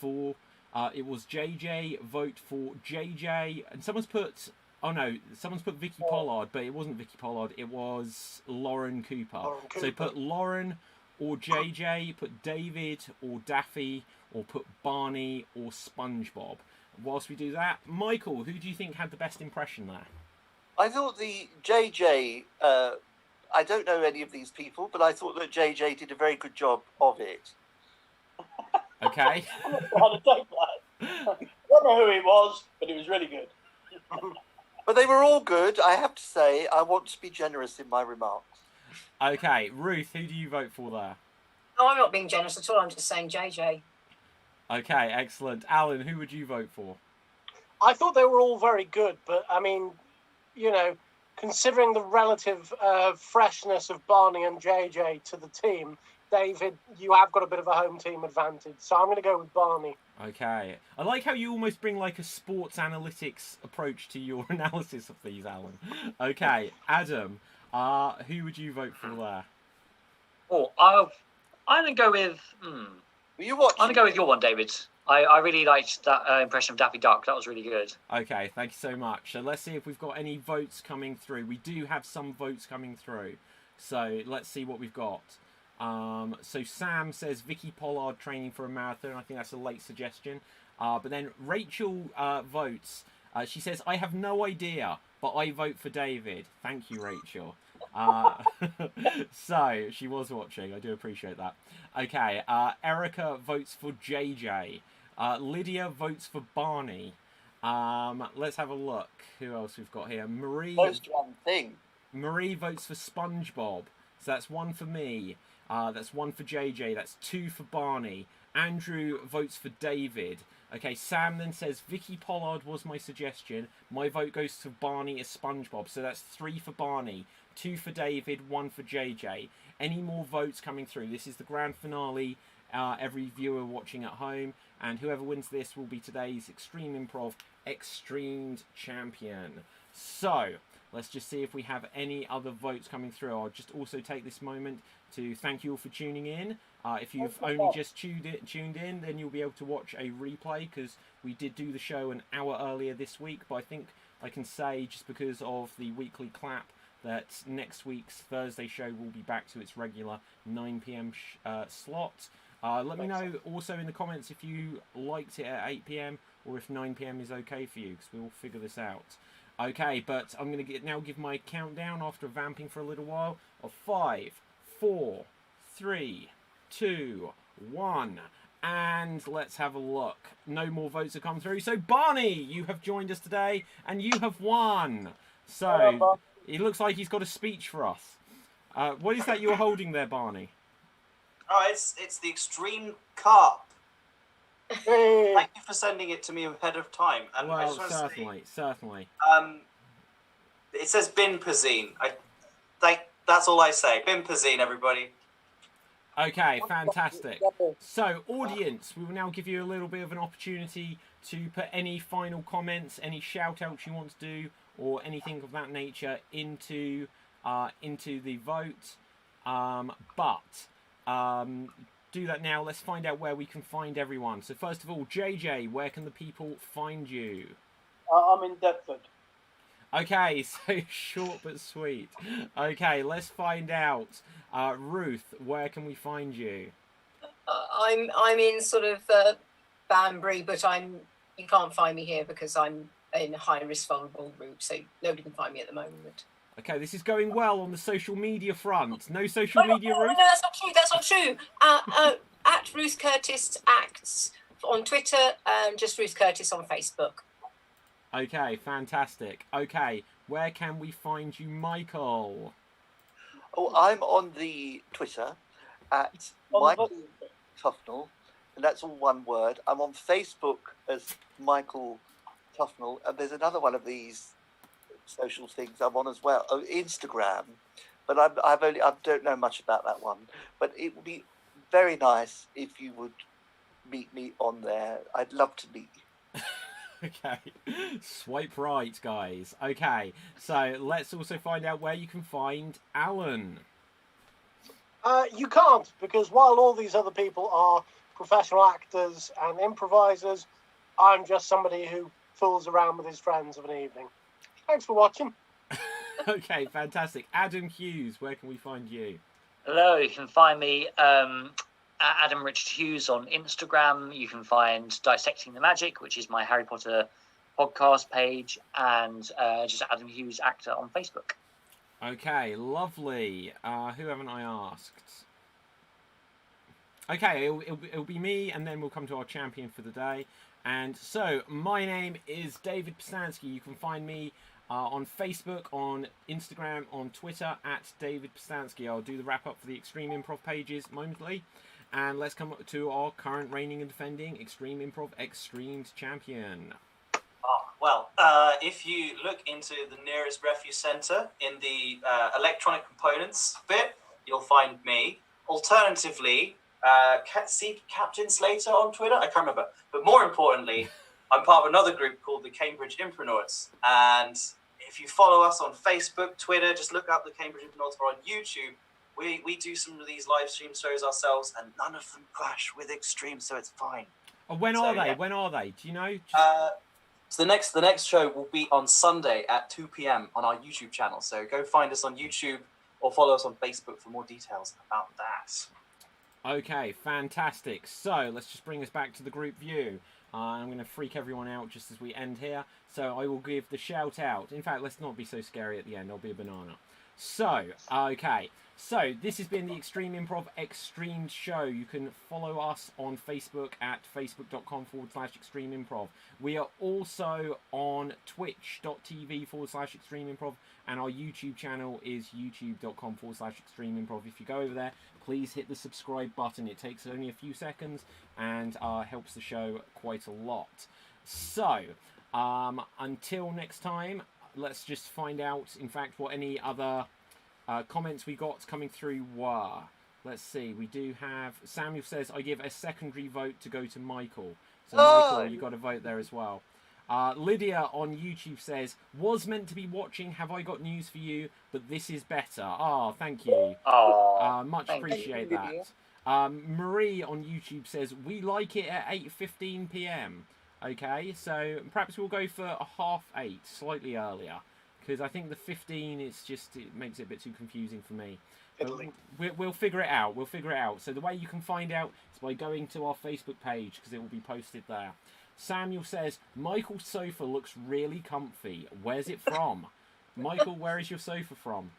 Speaker 2: JJ, vote for JJ. And someone's put Oh no, someone's put Vicky Pollard, but it wasn't Vicky Pollard. It was Lauren Cooper. So put Lauren or JJ, put David or Daffy, or put Barney or SpongeBob. Whilst we do that, Michael, who do you think had the best impression there?
Speaker 8: I thought the JJ. I don't know any of these people, but I thought that JJ did a very good job of it.
Speaker 2: Okay.
Speaker 9: I'm not trying to take that. I don't know who he was, but he was really good.
Speaker 8: But they were all good, I have to say. I want to be generous in my remarks.
Speaker 2: Okay, Ruth, who do you vote for there?
Speaker 7: No, I'm not being generous at all. I'm just saying JJ.
Speaker 2: Okay, excellent. Alan, who would you vote for?
Speaker 3: I thought they were all very good, but I mean, you know, considering the relative freshness of Barney and JJ to the team, David, you have got a bit of a home team advantage. So I'm going to go with Barney.
Speaker 2: Okay. I like how you almost bring like a sports analytics approach to your analysis of these, Alan. Okay, Adam, who would you vote for there?
Speaker 4: Oh, I'm going to go with...
Speaker 8: You watching?
Speaker 4: I'm going to go with your one, David. I really liked that impression of Daffy Duck. That was really good.
Speaker 2: Okay, thank you so much. So let's see if we've got any votes coming through. We do have some votes coming through. So let's see what we've got. So Sam says Vicky Pollard training for a marathon. I think that's a late suggestion. But then Rachel votes. She says, I have no idea, but I vote for David. Thank you, Rachel. So she was watching. I do appreciate that. Okay. Erica votes for JJ. Lydia votes for Barney. Let's have a look. Who else we've got here? Marie.
Speaker 8: Most one thing.
Speaker 2: Marie votes for SpongeBob. So that's one for me. That's one for JJ. That's two for Barney. Andrew votes for David. Okay, Sam then says Vicky Pollard was my suggestion. My vote goes to Barney as SpongeBob. So that's three for Barney, two for David, one for JJ. Any more votes coming through? This is the grand finale. Every viewer watching at home, and whoever wins this will be today's Extreme Improv XStreamed champion. So let's just see if we have any other votes coming through. I'll just also take this moment to thank you all for tuning in. If you've only just tuned in, then you'll be able to watch a replay, because we did do the show an hour earlier this week. But I think I can say, just because of the weekly clap, that next week's Thursday show will be back to its regular 9 p.m. slot. Let me know also in the comments if you liked it at 8 p.m. or if 9 p.m. is okay for you, because we'll figure this out. Okay, but I'm going to now give my countdown after vamping for a little while of 5, 4, 3, 2, 1. And let's have a look. No more votes have come through. So Barney, you have joined us today and you have won. So it looks like he's got a speech for us. What is that you're holding there, Barney?
Speaker 6: Oh, it's the Extreme Carp. Thank you for sending it to me ahead of time. And I
Speaker 2: Well,
Speaker 6: just want to
Speaker 2: certainly.
Speaker 6: it says Bin Pazine. That's all I say. Bin Pazine, everybody.
Speaker 2: Okay, fantastic. So, audience, we will now give you a little bit of an opportunity to put any final comments, any shout-outs you want to do, or anything of that nature into the vote. Do that now. Let's find out where we can find everyone. So, first of all, JJ, where can the people find you?
Speaker 9: I'm in Deptford.
Speaker 2: Okay, so short but sweet. Okay, let's find out. Ruth, where can we find you?
Speaker 7: I'm in sort of Banbury, but you can't find me here because I'm in a high risk vulnerable group, so nobody can find me at the moment.
Speaker 2: Okay, this is going well on the social media front. No social media, Ruth?
Speaker 7: No, that's not true. That's not true. At Ruth Curtis Acts on Twitter, just Ruth Curtis on Facebook.
Speaker 2: Okay, fantastic. Okay, where can we find you, Michael?
Speaker 8: Oh, I'm on the Twitter at Michael Tufnell, and that's all one word. I'm on Facebook as Michael Tufnell, and there's another one of these social things I'm on as well. Oh, Instagram, but I don't know much about that one. But it would be very nice if you would meet me on there. I'd love to meet you.
Speaker 2: Okay, swipe right, guys. Okay, so let's also find out where you can find Alan.
Speaker 3: You can't, because while all these other people are professional actors and improvisers, I'm just somebody who fools around with his friends of an evening. Thanks for watching.
Speaker 2: Okay, fantastic. Adam Hughes, where can we find you?
Speaker 4: Hello, you can find me at Adam Richard Hughes on Instagram. You can find Dissecting the Magic, which is my Harry Potter podcast page, and just Adam Hughes Actor on Facebook.
Speaker 2: Okay, lovely. Who haven't I asked? Okay, it'll be me, and then we'll come to our champion for the day. And so, my name is David Pistansky. You can find me on Facebook, on Instagram, on Twitter at David Pistansky. I'll do the wrap up for the Extreme Improv pages momentarily. And let's come to our current reigning and defending Extreme Improv XStreamed champion.
Speaker 6: Well, if you look into the nearest refuse centre in the electronic components bit, you'll find me. Alternatively, see Captain Slater on Twitter? I can't remember. But more importantly, I'm part of another group called the Cambridge Impreneurs. And if you follow us on Facebook, Twitter, just look up the Cambridge Impreneurs, or on YouTube. We do some of these live stream shows ourselves, and none of them clash with Extreme, so it's fine.
Speaker 2: Oh, when are they?
Speaker 6: Yeah.
Speaker 2: When are they? Do you know?
Speaker 6: So the next show will be on Sunday at 2 p.m. on our YouTube channel. So go find us on YouTube or follow us on Facebook for more details about that.
Speaker 2: Okay, fantastic. So let's just bring us back to the group view. I'm going to freak everyone out just as we end here. So I will give the shout out. In fact, let's not be so scary at the end. I'll be a banana. So, okay. So, this has been the Extreme Improv XStreamed show. You can follow us on Facebook at facebook.com/Extreme Improv. We are also on twitch.tv/Extreme Improv, and our YouTube channel is youtube.com/Extreme Improv. If you go over there, please hit the subscribe button. It takes only a few seconds and helps the show quite a lot. So, until next time, let's just find out, in fact, what any other comments we got coming through were. Let's see. We do have... Samuel says, I give a secondary vote to go to Michael. So, Michael, you got a vote there as well. Lydia on YouTube says, was meant to be watching, have I got news for you, but this is better. Oh, thank you. Much appreciate that. Marie on YouTube says, we like it at 8:15 p.m. Okay, so perhaps we'll go for a 8:30, slightly earlier. Because I think the 15 is just, it makes it a bit too confusing for me. We'll figure it out. We'll figure it out. So the way you can find out is by going to our Facebook page, because it will be posted there. Samuel says, Michael's sofa looks really comfy. Where's it from? Michael, where is your sofa from?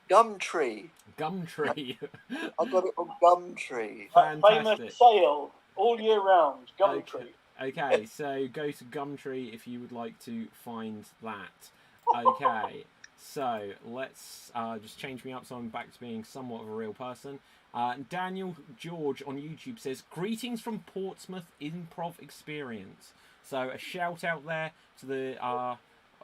Speaker 8: Gumtree.
Speaker 2: Gumtree.
Speaker 8: I got it from Gumtree.
Speaker 2: Fantastic.
Speaker 9: Famous sale all year round. Gumtree.
Speaker 2: Okay, so go to Gumtree if you would like to find that. Okay, so let's just change me up so I'm back to being somewhat of a real person. Daniel George on YouTube says, greetings from Portsmouth Improv Experience. So a shout out there to the...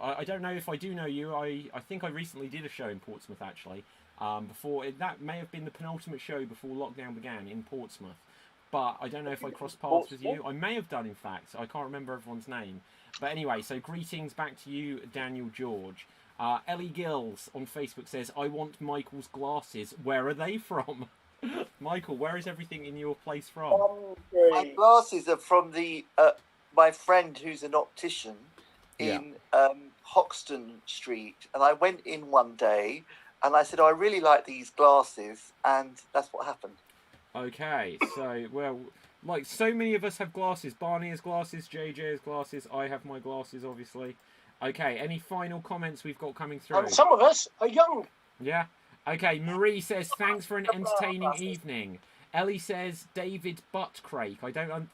Speaker 2: I don't know if I do know you. I think I recently did a show in Portsmouth, actually. That may have been the penultimate show before lockdown began in Portsmouth. But I don't know if I crossed paths with you. I may have done, in fact. I can't remember everyone's name. But anyway, so greetings back to you, Daniel George. Ellie Gills on Facebook says, I want Michael's glasses. Where are they from? Michael, where is everything in your place from?
Speaker 8: My glasses are from my friend who's an optician in Hoxton Street. And I went in one day and I said, I really like these glasses. And that's what happened.
Speaker 2: Okay, so, well, like so many of us have glasses. Barney has glasses, JJ has glasses, I have my glasses, obviously. Okay, any final comments we've got coming through?
Speaker 3: And some of us are young.
Speaker 2: Yeah. Okay, Marie says, thanks for an entertaining evening. Ellie says, David Buttcrake.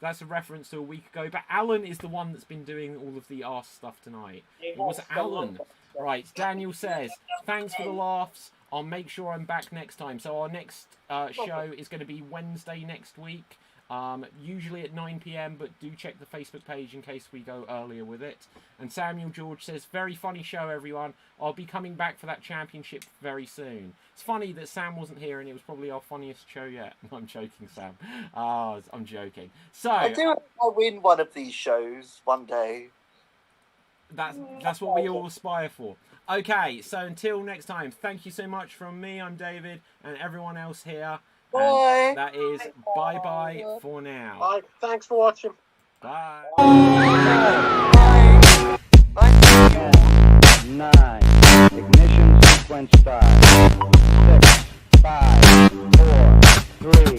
Speaker 2: That's a reference to a week ago, but Alan is the one that's been doing all of the arse stuff tonight. It was Alan. Right, Daniel says, thanks for the laughs. I'll make sure I'm back next time. So our next show is going to be Wednesday next week, usually at 9 p.m, but do check the Facebook page in case we go earlier with it. And Samuel George says, very funny show, everyone. I'll be coming back for that championship very soon. It's funny that Sam wasn't here, and it was probably our funniest show yet. I'm joking, Sam. I'm joking. So
Speaker 8: I do hope I win one of these shows one day.
Speaker 2: That's what we all aspire for. Okay, so until next time, thank you so much from me. I'm David, and everyone else here.
Speaker 8: Bye.
Speaker 2: And that is bye-bye for now.
Speaker 3: Bye. Thanks for watching.
Speaker 2: Bye.
Speaker 8: Bye. Bye.
Speaker 1: 9. Ignition sequence start. 6, 5, 4, 3, 2, 1.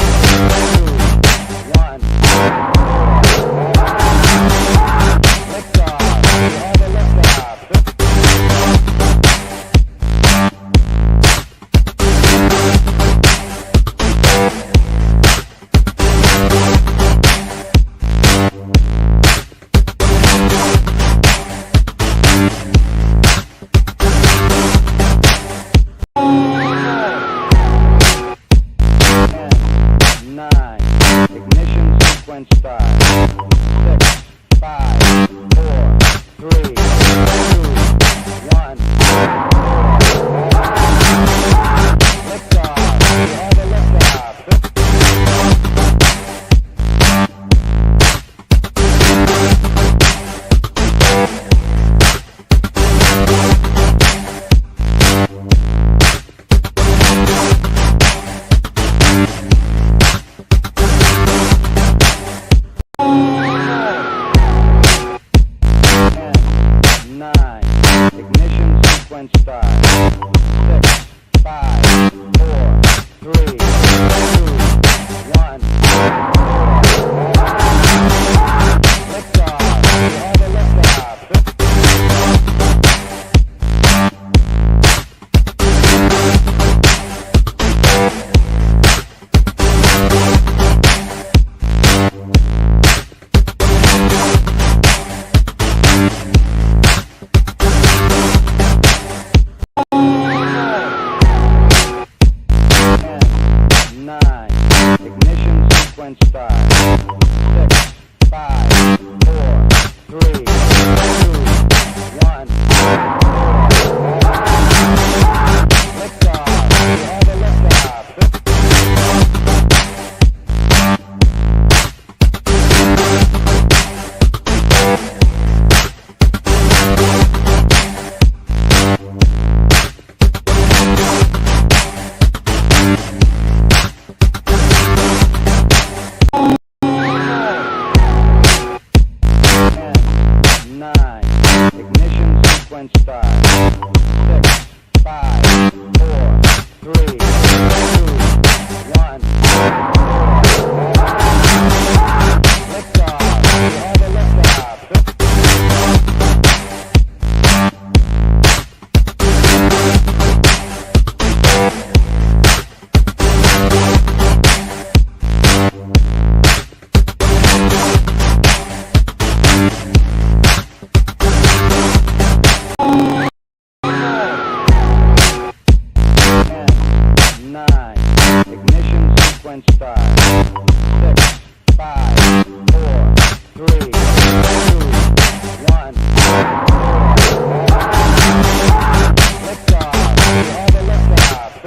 Speaker 1: Liftoff. We have a liftoff.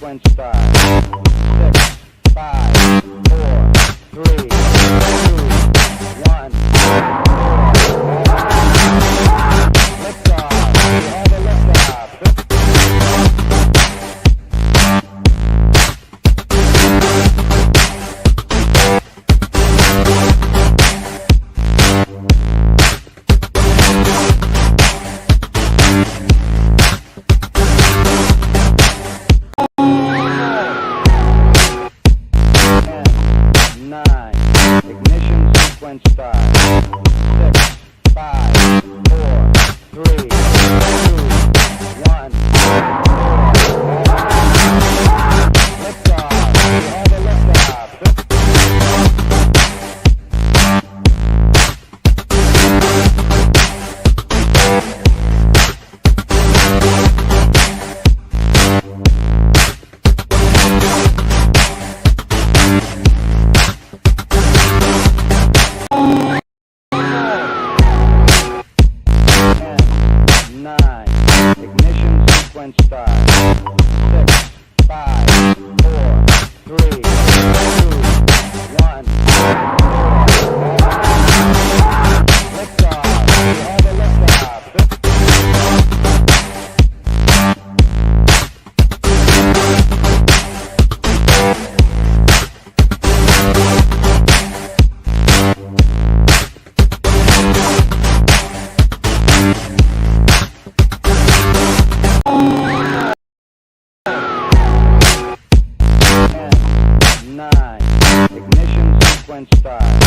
Speaker 1: sequence start. 6, 5, 4, 3, 2, 1. Liftoff. We have a liftoff. Ignition sequence start. 6, 5, 4, 3, 2, 1. Liftoff. We have a liftoff. Ignition sequence start. 6, 5, 4, 3, 2, 1. Liftoff. We have a liftoff. Ignition sequence start.